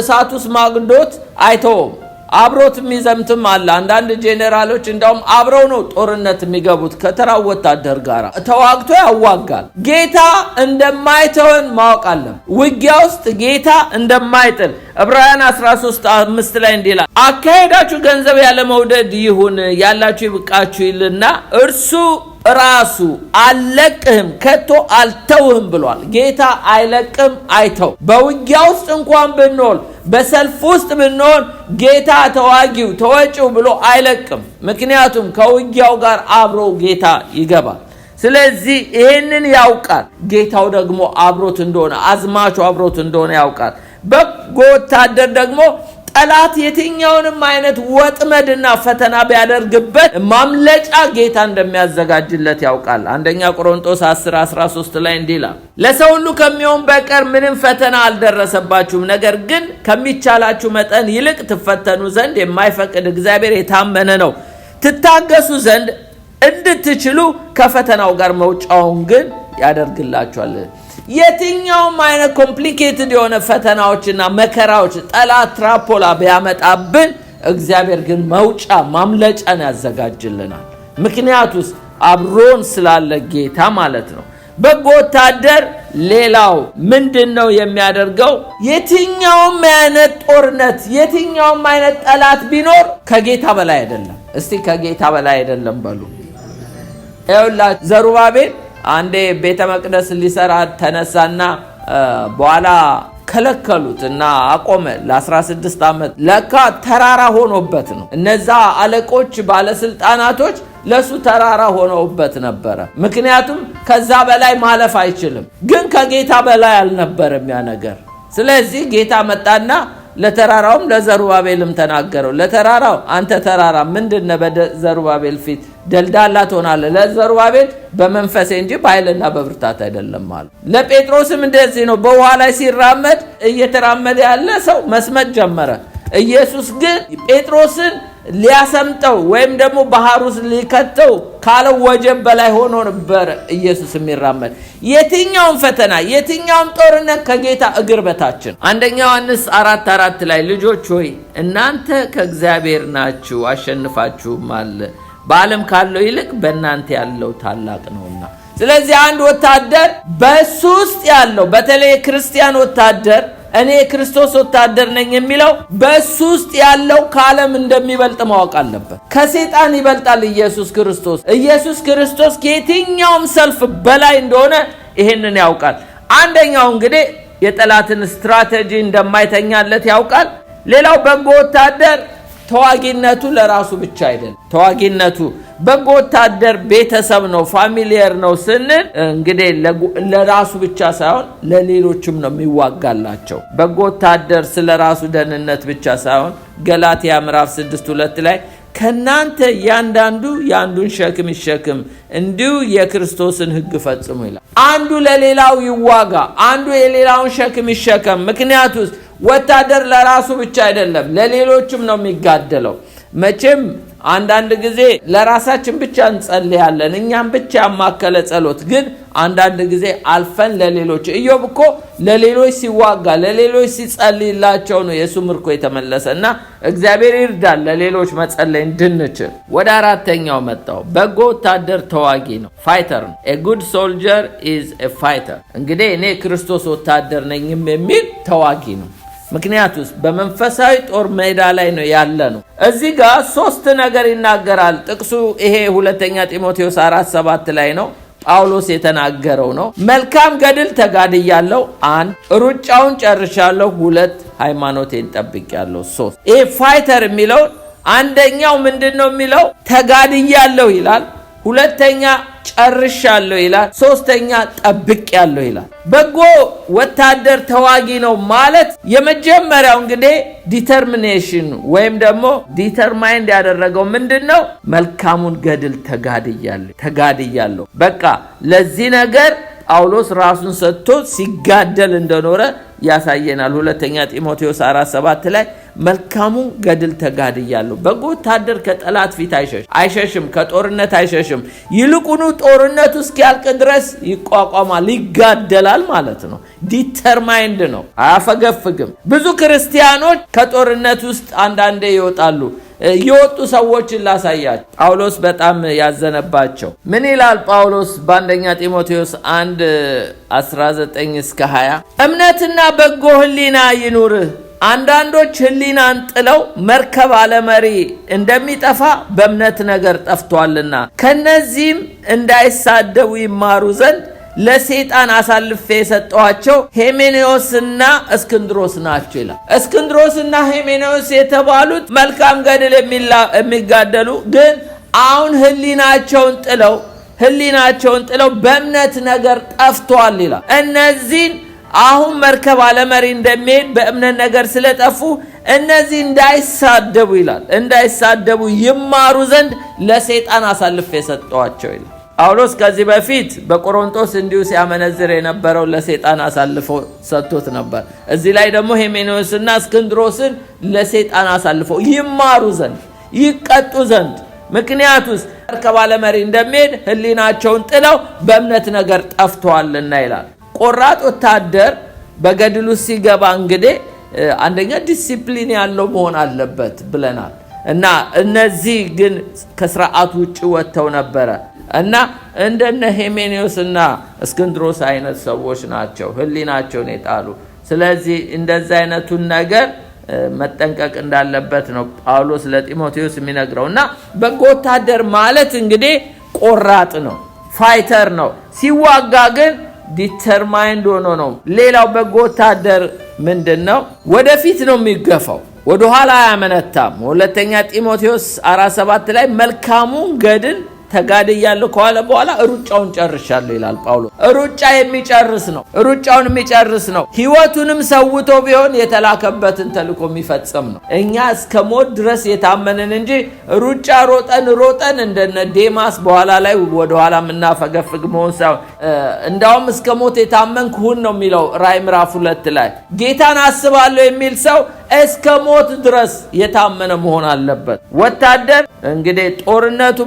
እሳት ውስጥ ማግዶት አይተውም። አብሮት የሚዘምትም አለ። አንዳንድ ጄኔራሎች እንዳውም አብረው ነው ጦርነት የሚገቡት ከተራው ወታደር ጋር ተዋግቶ ያዋጋል። ጌታ እንደማይተወን ማወቅ አለም። ውጊያ ውስጥ ጌታ እንደማይጥል ዕብራውያን 13:5 ላይ እንዲህ ይላል፣ አካሄዳችሁ ገንዘብ ያለ መውደድ ይሁን፣ ያላችሁ ይብቃችሁ ይልና እርሱ ራሱ አልለቅህም ከቶ አልተውህም ብሏል። ጌታ አይለቅም አይተው። በውጊያ ውስጥ እንኳን ብንሆን በሰልፍ ውስጥ ብንሆን ጌታ ተዋጊው ተወጪው ብሎ አይለቅም። ምክንያቱም ከውጊያው ጋር አብሮ ጌታ ይገባል። ስለዚህ ይህንን ያውቃል። ጌታው ደግሞ አብሮት እንደሆነ አዝማቹ አብሮት እንደሆነ ያውቃል። በጎ ወታደር ደግሞ ጠላት የትኛውንም አይነት ወጥመድና ፈተና ቢያደርግበት ማምለጫ ጌታ እንደሚያዘጋጅለት ያውቃል። አንደኛ ቆሮንቶስ 10:13 ላይ እንዲህ ይላል፣ ለሰው ሁሉ ከሚሆን በቀር ምንም ፈተና አልደረሰባችሁም፣ ነገር ግን ከሚቻላችሁ መጠን ይልቅ ትፈተኑ ዘንድ የማይፈቅድ እግዚአብሔር የታመነ ነው። ትታገሱ ዘንድ እንድትችሉ ከፈተናው ጋር መውጫውን ግን ያደርግላችኋል። የትኛውም አይነት ኮምፕሊኬትድ የሆነ ፈተናዎችና መከራዎች ጠላት ትራፖላ ቢያመጣብን እግዚአብሔር ግን መውጫ ማምለጫን ያዘጋጅልናል። ምክንያቱስ አብሮን ስላለ ጌታ ማለት ነው። በጎ ወታደር ሌላው ምንድነው የሚያደርገው? የትኛውም አይነት ጦርነት የትኛውም አይነት ጠላት ቢኖር ከጌታ በላይ አይደለም። እስቲ ከጌታ በላይ አይደለም በሉ። ይኸውላችሁ ዘሩባቤል አንዴ ቤተ መቅደስ ሊሰራ ተነሳና በኋላ ከለከሉትና አቆመ ለ16 ዓመት። ለካ ተራራ ሆኖበት ነው። እነዛ አለቆች ባለስልጣናቶች ለሱ ተራራ ሆነውበት ነበረ። ምክንያቱም ከዛ በላይ ማለፍ አይችልም። ግን ከጌታ በላይ አልነበረም ያ ነገር። ስለዚህ ጌታ መጣና ለተራራውም ለዘሩባቤልም ተናገረው። ለተራራው አንተ ተራራ ምንድነው በዘሩባቤል ፊት ደልዳላ ትሆናለህ፣ ለዘሩባቤል በመንፈሴ እንጂ በኃይልና በብርታት አይደለም ማለት። ለጴጥሮስም እንደዚህ ነው። በውሃ ላይ ሲራመድ እየተራመደ ያለ ሰው መስመጥ ጀመረ። ኢየሱስ ግን ጴጥሮስን ሊያሰምጠው ወይም ደግሞ ባህር ውስጥ ሊከተው ካለው ወጀብ በላይ ሆኖ ነበር ኢየሱስ የሚራመድ። የትኛውም ፈተና የትኛውም ጦርነት ከጌታ እግር በታችን። አንደኛ ዮሐንስ 4:4 ላይ ልጆች ሆይ እናንተ ከእግዚአብሔር ናችሁ አሸንፋችሁማል፣ በዓለም ካለው ይልቅ በእናንተ ያለው ታላቅ ነውና። ስለዚህ አንድ ወታደር በሱ ውስጥ ያለው በተለይ ክርስቲያን ወታደር እኔ ክርስቶስ ወታደር ነኝ የሚለው በሱ ውስጥ ያለው ከዓለም እንደሚበልጥ ማወቅ አለበት። ከሰይጣን ይበልጣል ኢየሱስ ክርስቶስ። ኢየሱስ ክርስቶስ ከየትኛውም ሰልፍ በላይ እንደሆነ ይሄንን ያውቃል። አንደኛው እንግዲህ የጠላትን ስትራቴጂ እንደማይተኛለት ያውቃል። ሌላው በጎ ወታደር ተዋጊነቱ ለራሱ ብቻ አይደለም። ተዋጊነቱ በጎ ወታደር ቤተሰብ ነው፣ ፋሚሊየር ነው ስንል እንግዲህ ለራሱ ብቻ ሳይሆን ለሌሎችም ነው የሚዋጋላቸው። በጎ ወታደር ስለ ራሱ ደህንነት ብቻ ሳይሆን ገላትያ ምዕራፍ 6:2 ላይ ከናንተ ያንዳንዱ ያንዱን ሸክም ይሸክም እንዲሁ የክርስቶስን ሕግ ፈጽሙ ይላል። አንዱ ለሌላው ይዋጋ፣ አንዱ የሌላውን ሸክም ይሸከም። ምክንያቱም ወታደር ለራሱ ብቻ አይደለም ለሌሎችም ነው የሚጋደለው። መቼም አንዳንድ ጊዜ ለራሳችን ብቻ እንጸልያለን፣ እኛም ብቻ ያማከለ ጸሎት። ግን አንዳንድ ጊዜ አልፈን ለሌሎች ኢዮብ እኮ ለሌሎች ሲዋጋ ለሌሎች ሲጸልይላቸው ነው የሱ ምርኮ የተመለሰና እግዚአብሔር ይርዳል ለሌሎች መጸለይ እንድንችል። ወደ አራተኛው መጣው። በጎ ወታደር ተዋጊ ነው፣ ፋይተር ነው። a good soldier is a fighter። እንግዲህ እኔ ክርስቶስ ወታደር ነኝም የሚል ተዋጊ ነው። ምክንያቱስ በመንፈሳዊ ጦር ሜዳ ላይ ነው ያለ ነው። እዚህ ጋር ሶስት ነገር ይናገራል። ጥቅሱ ይሄ ሁለተኛ ጢሞቴዎስ 4:7 ላይ ነው ጳውሎስ የተናገረው ነው። መልካም ገድል ተጋድያለሁ፣ 1 ሩጫውን ጨርሻለሁ፣ 2 ሃይማኖቴን ጠብቄያለሁ፣ 3 ይሄ ፋይተር የሚለው አንደኛው ምንድነው የሚለው ተጋድያለሁ ይላል፣ ሁለተኛ ጨርሻለሁ ይላል፣ ሶስተኛ ጠብቄያለሁ ይላል። በጎ ወታደር ተዋጊ ነው ማለት የመጀመሪያው እንግዲህ ዲተርሚኔሽን ወይም ደግሞ ዲተርማይንድ ያደረገው ምንድነው? መልካሙን ገድል ተጋድያለሁ። በቃ ለዚህ ነገር ጳውሎስ ራሱን ሰጥቶ ሲጋደል እንደኖረ ያሳየናል። ሁለተኛ ጢሞቴዎስ 4:7 ላይ መልካሙን ገድል ተጋድያለሁ። በጎ ወታደር ከጠላት ፊት አይሸሽም፣ ከጦርነት አይሸሽም። ይልቁኑ ጦርነቱ እስኪያልቅ ድረስ ይቋቋማል፣ ይጋደላል ማለት ነው። ዲተርማይንድ ነው፣ አያፈገፍግም። ብዙ ክርስቲያኖች ከጦርነት ውስጥ አንዳንዴ ይወጣሉ። የወጡ ሰዎችን ላሳያችሁ። ጳውሎስ በጣም ያዘነባቸው ምን ይላል? ጳውሎስ በአንደኛ ጢሞቴዎስ 1:19-20 እምነትና በጎ ሕሊና ይኑርህ። አንዳንዶች ሕሊናን ጥለው መርከብ አለመሪ እንደሚጠፋ በእምነት ነገር ጠፍቷልና ከነዚህም እንዳይሳደቡ ይማሩ ዘንድ ለሰይጣን አሳልፌ የሰጠኋቸው ሄሜኔዎስና እስክንድሮስ ናቸው ይላል። እስክንድሮስና ሄሜኔዎስ የተባሉት መልካም ገድል የሚጋደሉ ግን አሁን ሕሊናቸውን ጥለው በእምነት ነገር ጠፍቷል ይላል። እነዚህን አሁን መርከብ አለመሪ እንደሚሄድ በእምነት ነገር ስለጠፉ እነዚህ እንዳይሳደቡ ይላል፣ እንዳይሳደቡ ይማሩ ዘንድ ለሰይጣን አሳልፌ የሰጠኋቸው ይላል። ጳውሎስ ከዚህ በፊት በቆሮንቶስ እንዲሁ ሲያመነዝር የነበረው ለሰይጣን አሳልፎ ሰጥቶት ነበር። እዚህ ላይ ደግሞ ሄሜኔዎስና እስክንድሮስን ለሰይጣን አሳልፎ ይማሩ ዘንድ ይቀጡ ዘንድ። ምክንያቱስ መርከብ አለመሪ እንደሚሄድ ሕሊናቸውን ጥለው በእምነት ነገር ጠፍተዋልና ይላል። ቆራጥ ወታደር በገድሉ ሲገባ እንግዲህ አንደኛ ዲሲፕሊን ያለው መሆን አለበት ብለናል እና እነዚህ ግን ከስርዓት ውጭ ወጥተው ነበረ እና እንደነ ሄሜኔዎስና እስክንድሮስ አይነት ሰዎች ናቸው ሕሊናቸውን የጣሉ። ስለዚህ እንደዚህ አይነቱን ነገር መጠንቀቅ እንዳለበት ነው ጳውሎስ ለጢሞቴዎስ የሚነግረው። እና በጎ ወታደር ማለት እንግዲህ ቆራጥ ነው፣ ፋይተር ነው። ሲዋጋ ግን ዲተርማይንድ ሆኖ ነው። ሌላው በጎ ወታደር ምንድነው? ወደፊት ነው የሚገፋው፣ ወደ ኋላ አያመነታም። ሁለተኛ ጢሞቴዎስ 4:7 ላይ መልካሙን ገድል ተጋድያለሁ ከኋላ በኋላ ሩጫውን ጨርሻለሁ ይላል ጳውሎስ። ሩጫውን የሚጨርስ ነው። ሕይወቱንም ሰውቶ ቢሆን የተላከበትን ተልእኮ የሚፈጽም ነው። እኛ እስከ ሞት ድረስ የታመንን እንጂ ሩጫ ሮጠን እንደነ ዴማስ በኋላ ላይ ወደ ኋላ የምናፈገፍግ መሆን ሳይሆን እንዳውም እስከ ሞት የታመንክ ሁን ነው የሚለው ራዕይ ምዕራፍ 2 ላይ። ጌታን አስባለሁ የሚል ሰው እስከ ሞት ድረስ የታመነ መሆን አለበት። ወታደር እንግዲህ ጦርነቱ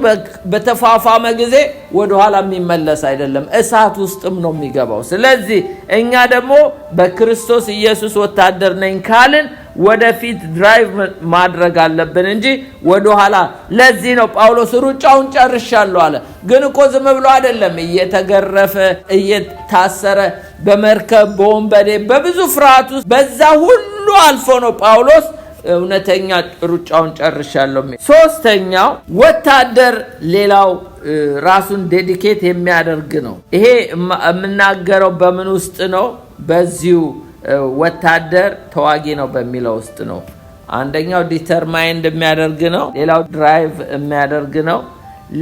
በተፋፋመ ጊዜ ወደ ኋላ የሚመለስ አይደለም፣ እሳት ውስጥም ነው የሚገባው። ስለዚህ እኛ ደግሞ በክርስቶስ ኢየሱስ ወታደር ነኝ ካልን ወደፊት ድራይቭ ማድረግ አለብን እንጂ ወደ ኋላ። ለዚህ ነው ጳውሎስ ሩጫውን ጨርሻለሁ አለ። ግን እኮ ዝም ብሎ አይደለም፣ እየተገረፈ እየታሰረ በመርከብ በወንበዴ በብዙ ፍርሃት ውስጥ በዛ ሁሉ አልፎ ነው ጳውሎስ እውነተኛ ሩጫውን ጨርሻለሁ። ሶስተኛው ወታደር ሌላው ራሱን ዴዲኬት የሚያደርግ ነው። ይሄ የምናገረው በምን ውስጥ ነው? በዚሁ ወታደር ተዋጊ ነው በሚለው ውስጥ ነው። አንደኛው ዲተርማይንድ የሚያደርግ ነው፣ ሌላው ድራይቭ የሚያደርግ ነው፣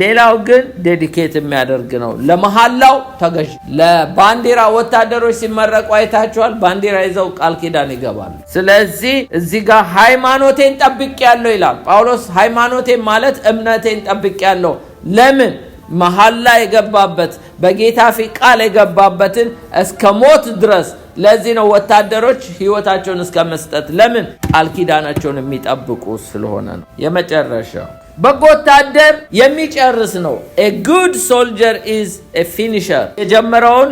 ሌላው ግን ዴዲኬት የሚያደርግ ነው። ለመሐላው ተገዥ። ለባንዲራ ወታደሮች ሲመረቁ አይታችኋል። ባንዲራ ይዘው ቃል ኪዳን ይገባሉ። ስለዚህ እዚህ ጋር ሃይማኖቴን ጠብቄያለሁ ይላል ጳውሎስ። ሃይማኖቴን ማለት እምነቴን ጠብቄያለሁ። ለምን? መሐላ የገባበት በጌታ ፊት ቃል የገባበትን እስከ ሞት ድረስ። ለዚህ ነው ወታደሮች ሕይወታቸውን እስከ መስጠት። ለምን? ቃል ኪዳናቸውን የሚጠብቁ ስለሆነ ነው። የመጨረሻው በጎ ወታደር የሚጨርስ ነው። a good soldier is a finisher። የጀመረውን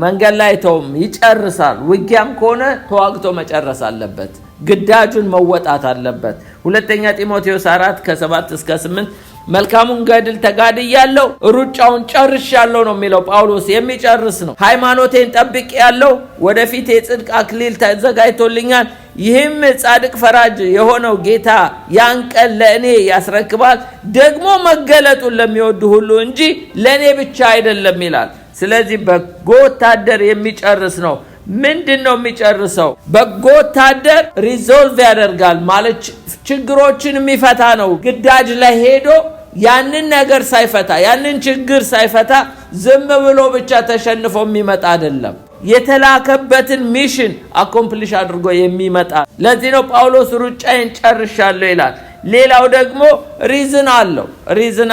መንገድ ላይ ተውም ይጨርሳል። ውጊያም ከሆነ ተዋግቶ መጨረስ አለበት። ግዳጁን መወጣት አለበት። ሁለተኛ ጢሞቴዎስ 4:7-8 መልካሙን ገድል ተጋድያለሁ፣ ሩጫውን ጨርሻለሁ ነው የሚለው ጳውሎስ። የሚጨርስ ነው። ሃይማኖቴን ጠብቄያለሁ፣ ወደፊት የጽድቅ አክሊል ተዘጋጅቶልኛል። ይህም ጻድቅ ፈራጅ የሆነው ጌታ ያን ቀን ለእኔ ያስረክባል፣ ደግሞ መገለጡን ለሚወዱ ሁሉ እንጂ ለእኔ ብቻ አይደለም ይላል። ስለዚህ በጎ ወታደር የሚጨርስ ነው። ምንድን ነው የሚጨርሰው? በጎ ወታደር ሪዞልቭ ያደርጋል ማለት ችግሮችን የሚፈታ ነው። ግዳጅ ላይ ሄዶ ያንን ነገር ሳይፈታ ያንን ችግር ሳይፈታ ዝም ብሎ ብቻ ተሸንፎ የሚመጣ አይደለም። የተላከበትን ሚሽን አኮምፕሊሽ አድርጎ የሚመጣ። ለዚህ ነው ጳውሎስ ሩጫዬን ጨርሻለሁ ይላል። ሌላው ደግሞ ሪዝን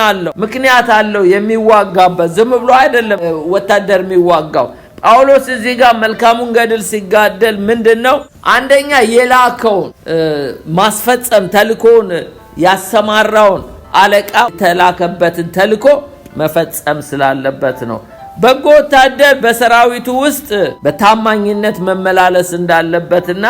አለው፣ ምክንያት አለው የሚዋጋበት። ዝም ብሎ አይደለም ወታደር የሚዋጋው። ጳውሎስ እዚህ ጋር መልካሙን ገድል ሲጋደል ምንድነው? አንደኛ የላከውን ማስፈጸም፣ ተልኮውን ያሰማራውን አለቃ ተላከበትን ተልኮ መፈጸም ስላለበት ነው። በጎ ወታደር በሰራዊቱ ውስጥ በታማኝነት መመላለስ እንዳለበትና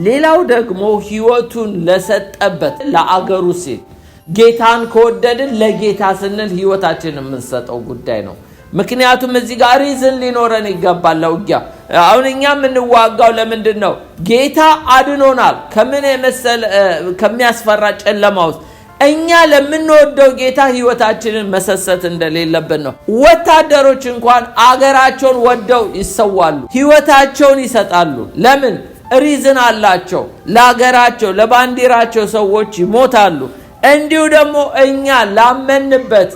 ሌላው ደግሞ ሕይወቱን ለሰጠበት ለአገሩ ሲል ጌታን ከወደድን ለጌታ ስንል ሕይወታችንን የምንሰጠው ጉዳይ ነው። ምክንያቱም እዚህ ጋር ሪዝን ሊኖረን ይገባል ለውጊያ። አሁን እኛ የምንዋጋው ለምንድን ነው? ጌታ አድኖናል ከምን የመሰለ ከሚያስፈራ ጨለማ ውስጥ። እኛ ለምንወደው ጌታ ሕይወታችንን መሰሰት እንደሌለብን ነው። ወታደሮች እንኳን አገራቸውን ወደው ይሰዋሉ፣ ሕይወታቸውን ይሰጣሉ። ለምን? ሪዝን አላቸው። ለአገራቸው ለባንዲራቸው ሰዎች ይሞታሉ። እንዲሁ ደግሞ እኛ ላመንበት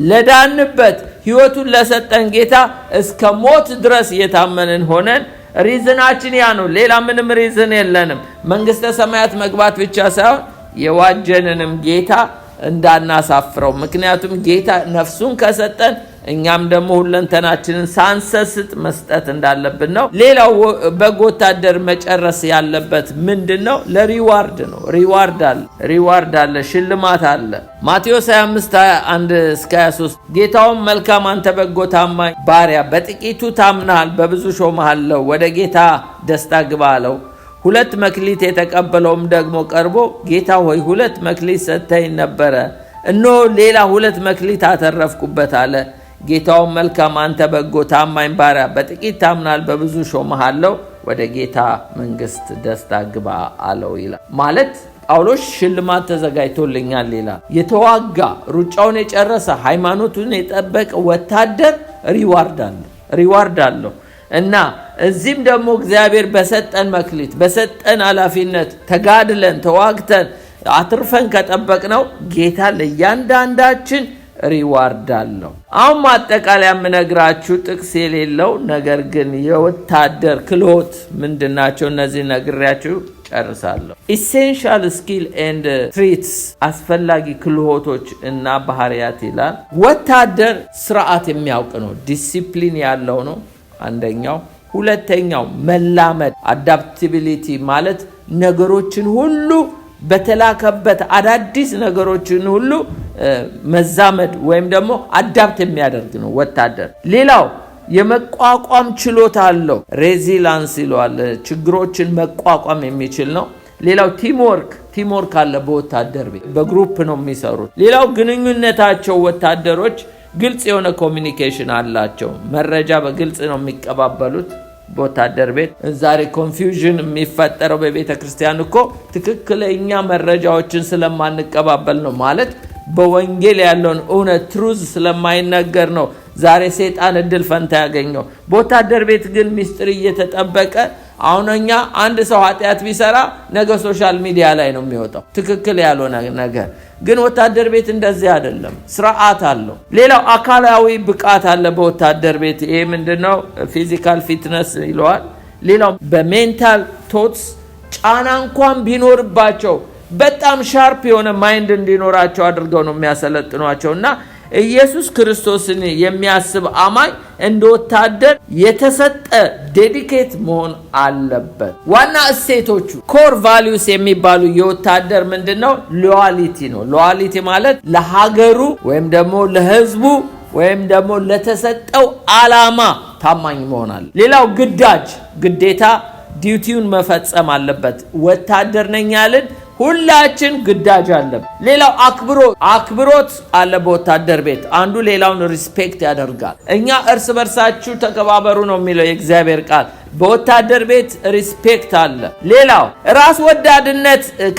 ለዳንበት ሕይወቱን ለሰጠን ጌታ እስከ ሞት ድረስ የታመንን ሆነን ሪዝናችን ያ ነው። ሌላ ምንም ሪዝን የለንም። መንግስተ ሰማያት መግባት ብቻ ሳይሆን የዋጀንንም ጌታ እንዳናሳፍረው። ምክንያቱም ጌታ ነፍሱን ከሰጠን እኛም ደግሞ ሁለንተናችንን ሳንሰስት መስጠት እንዳለብን ነው። ሌላው በጎ ወታደር መጨረስ ያለበት ምንድነው? ለሪዋርድ ነው። ሪዋርድ አለ፣ ሽልማት አለ። ማቴዎስ 25:1-23 ጌታውም መልካም አንተ በጎ ታማኝ ባሪያ፣ በጥቂቱ ታምናል፣ በብዙ ሾምሃለሁ፣ ወደ ጌታ ደስታ ግባ አለው። 2 መክሊት የተቀበለውም ደግሞ ቀርቦ ጌታ ሆይ 2 መክሊት ሰጥተኸኝ ነበረ፣ እነሆ ሌላ 2 መክሊት አተረፍኩበት አለ። ጌታውም መልካም አንተ በጎ ታማኝ ባሪያ፣ በጥቂት ታምናል፣ በብዙ ሾምሃለሁ፣ ወደ ጌታ መንግስት ደስታ ግባ አለው ይላል። ማለት ጳውሎስ ሽልማት ተዘጋጅቶልኛል ይላል። የተዋጋ ሩጫውን የጨረሰ ሃይማኖቱን የጠበቀ ወታደር ሪዋርድ አለው እና እዚህም ደግሞ እግዚአብሔር በሰጠን መክሊት በሰጠን ኃላፊነት ተጋድለን ተዋግተን አትርፈን ከጠበቅነው ጌታ ለእያንዳንዳችን ሪዋርድ አለው። አሁን ማጠቃለያ የምነግራችሁ ጥቅስ የሌለው ነገር ግን የወታደር ክህሎት ምንድናቸው? እነዚህ ነግሬያችሁ ጨርሳለሁ። ኢሴንሻል ስኪል ኤንድ ትሪትስ፣ አስፈላጊ ክህሎቶች እና ባህሪያት ይላል። ወታደር ስርዓት የሚያውቅ ነው፣ ዲሲፕሊን ያለው ነው አንደኛው። ሁለተኛው መላመድ፣ አዳፕቲቢሊቲ ማለት ነገሮችን ሁሉ በተላከበት አዳዲስ ነገሮችን ሁሉ መዛመድ ወይም ደግሞ አዳፕት የሚያደርግ ነው ወታደር። ሌላው የመቋቋም ችሎታ አለው፣ ሬዚላንስ ይለዋል። ችግሮችን መቋቋም የሚችል ነው። ሌላው ቲምወርክ አለ። በወታደር ቤት በግሩፕ ነው የሚሰሩት። ሌላው ግንኙነታቸው ወታደሮች ግልጽ የሆነ ኮሚኒኬሽን አላቸው። መረጃ በግልጽ ነው የሚቀባበሉት። በወታደር ቤት ዛሬ ኮንፊውዥን የሚፈጠረው በቤተ ክርስቲያን እኮ ትክክለኛ መረጃዎችን ስለማንቀባበል ነው። ማለት በወንጌል ያለውን እውነት ትሩዝ ስለማይነገር ነው ዛሬ ሰይጣን እድል ፈንታ ያገኘው። በወታደር ቤት ግን ሚስጥር እየተጠበቀ አሁን እኛ አንድ ሰው ኃጢአት ቢሰራ ነገ ሶሻል ሚዲያ ላይ ነው የሚወጣው ትክክል ያልሆነ ነገር። ግን ወታደር ቤት እንደዚህ አይደለም፣ ስርዓት አለው። ሌላው አካላዊ ብቃት አለ በወታደር ቤት። ይሄ ምንድነው? ፊዚካል ፊትነስ ይለዋል። ሌላው በሜንታል ቶትስ ጫና እንኳን ቢኖርባቸው በጣም ሻርፕ የሆነ ማይንድ እንዲኖራቸው አድርገው ነው የሚያሰለጥኗቸው እና ኢየሱስ ክርስቶስን የሚያስብ አማኝ እንደ ወታደር የተሰጠ ዴዲኬት መሆን አለበት። ዋና እሴቶቹ ኮር ቫልዩስ የሚባሉ የወታደር ምንድነው? ሎያሊቲ ነው። ሎያሊቲ ማለት ለሀገሩ ወይም ደግሞ ለህዝቡ ወይም ደግሞ ለተሰጠው ዓላማ ታማኝ መሆን አለ። ሌላው ግዳጅ፣ ግዴታ ዲዩቲውን መፈጸም አለበት። ወታደር ነኝ ያልን ሁላችን ግዳጅ አለብን። ሌላው አክብሮት አለ። በወታደር ቤት አንዱ ሌላውን ሪስፔክት ያደርጋል። እኛ እርስ በርሳችሁ ተከባበሩ ነው የሚለው የእግዚአብሔር ቃል። በወታደር ቤት ሪስፔክት አለ። ሌላው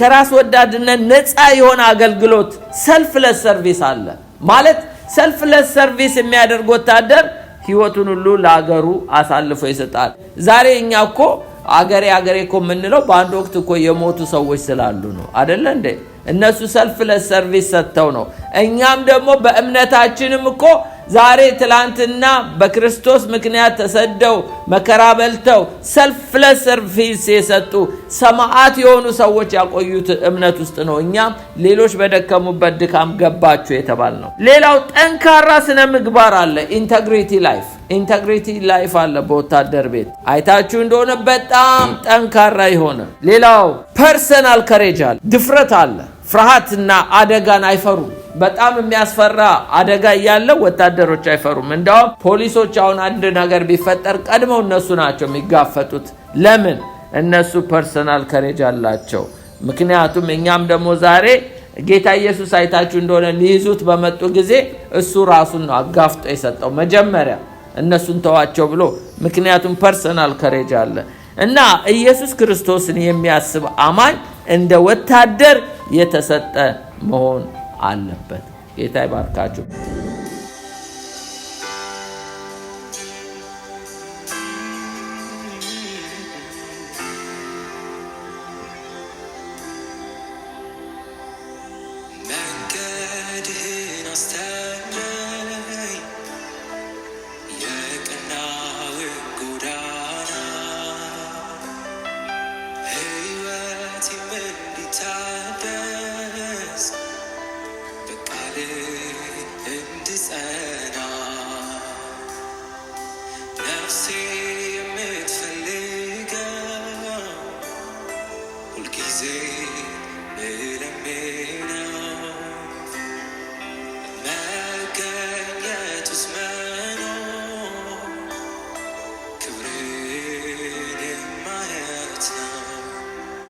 ከራስ ወዳድነት ነፃ የሆነ አገልግሎት ሰልፍለስ ሰርቪስ አለ። ማለት ሰልፍለስ ሰርቪስ የሚያደርግ ወታደር ህይወቱን ሁሉ ለሀገሩ አሳልፎ ይሰጣል። ዛሬ እኛ እኮ አገሬ እኮ የምንለው በአንድ ወቅት እኮ የሞቱ ሰዎች ስላሉ ነው አይደለ እንዴ? እነሱ ሰልፍለስ ሰርቪስ ሰጥተው ነው። እኛም ደግሞ በእምነታችንም እኮ ዛሬ ትላንትና በክርስቶስ ምክንያት ተሰደው መከራ በልተው ሰልፍለስ ሰርቪስ የሰጡ ሰማዕት የሆኑ ሰዎች ያቆዩት እምነት ውስጥ ነው። እኛም ሌሎች በደከሙበት ድካም ገባችሁ የተባል ነው። ሌላው ጠንካራ ስነ ምግባር አለ። ኢንተግሪቲ ላይፍ አለ በወታደር ቤት አይታችሁ እንደሆነ በጣም ጠንካራ የሆነ። ሌላው ፐርሰናል ከሬጅ አለ። ድፍረት አለ። ፍርሃትና አደጋን አይፈሩም። በጣም የሚያስፈራ አደጋ እያለ ወታደሮች አይፈሩም። እንደውም ፖሊሶች አሁን አንድ ነገር ቢፈጠር ቀድመው እነሱ ናቸው የሚጋፈጡት። ለምን? እነሱ ፐርሰናል ከሬጅ አላቸው። ምክንያቱም እኛም ደግሞ ዛሬ ጌታ ኢየሱስ አይታችሁ እንደሆነ ሊይዙት በመጡ ጊዜ እሱ ራሱን ነው አጋፍጦ የሰጠው መጀመሪያ እነሱን ተዋቸው ብሎ። ምክንያቱም ፐርሰናል ከሬጅ አለ እና ኢየሱስ ክርስቶስን የሚያስብ አማኝ እንደ ወታደር የተሰጠ መሆን አለበት። ጌታ ይባርካችሁ። ክብርን ማየት ነው።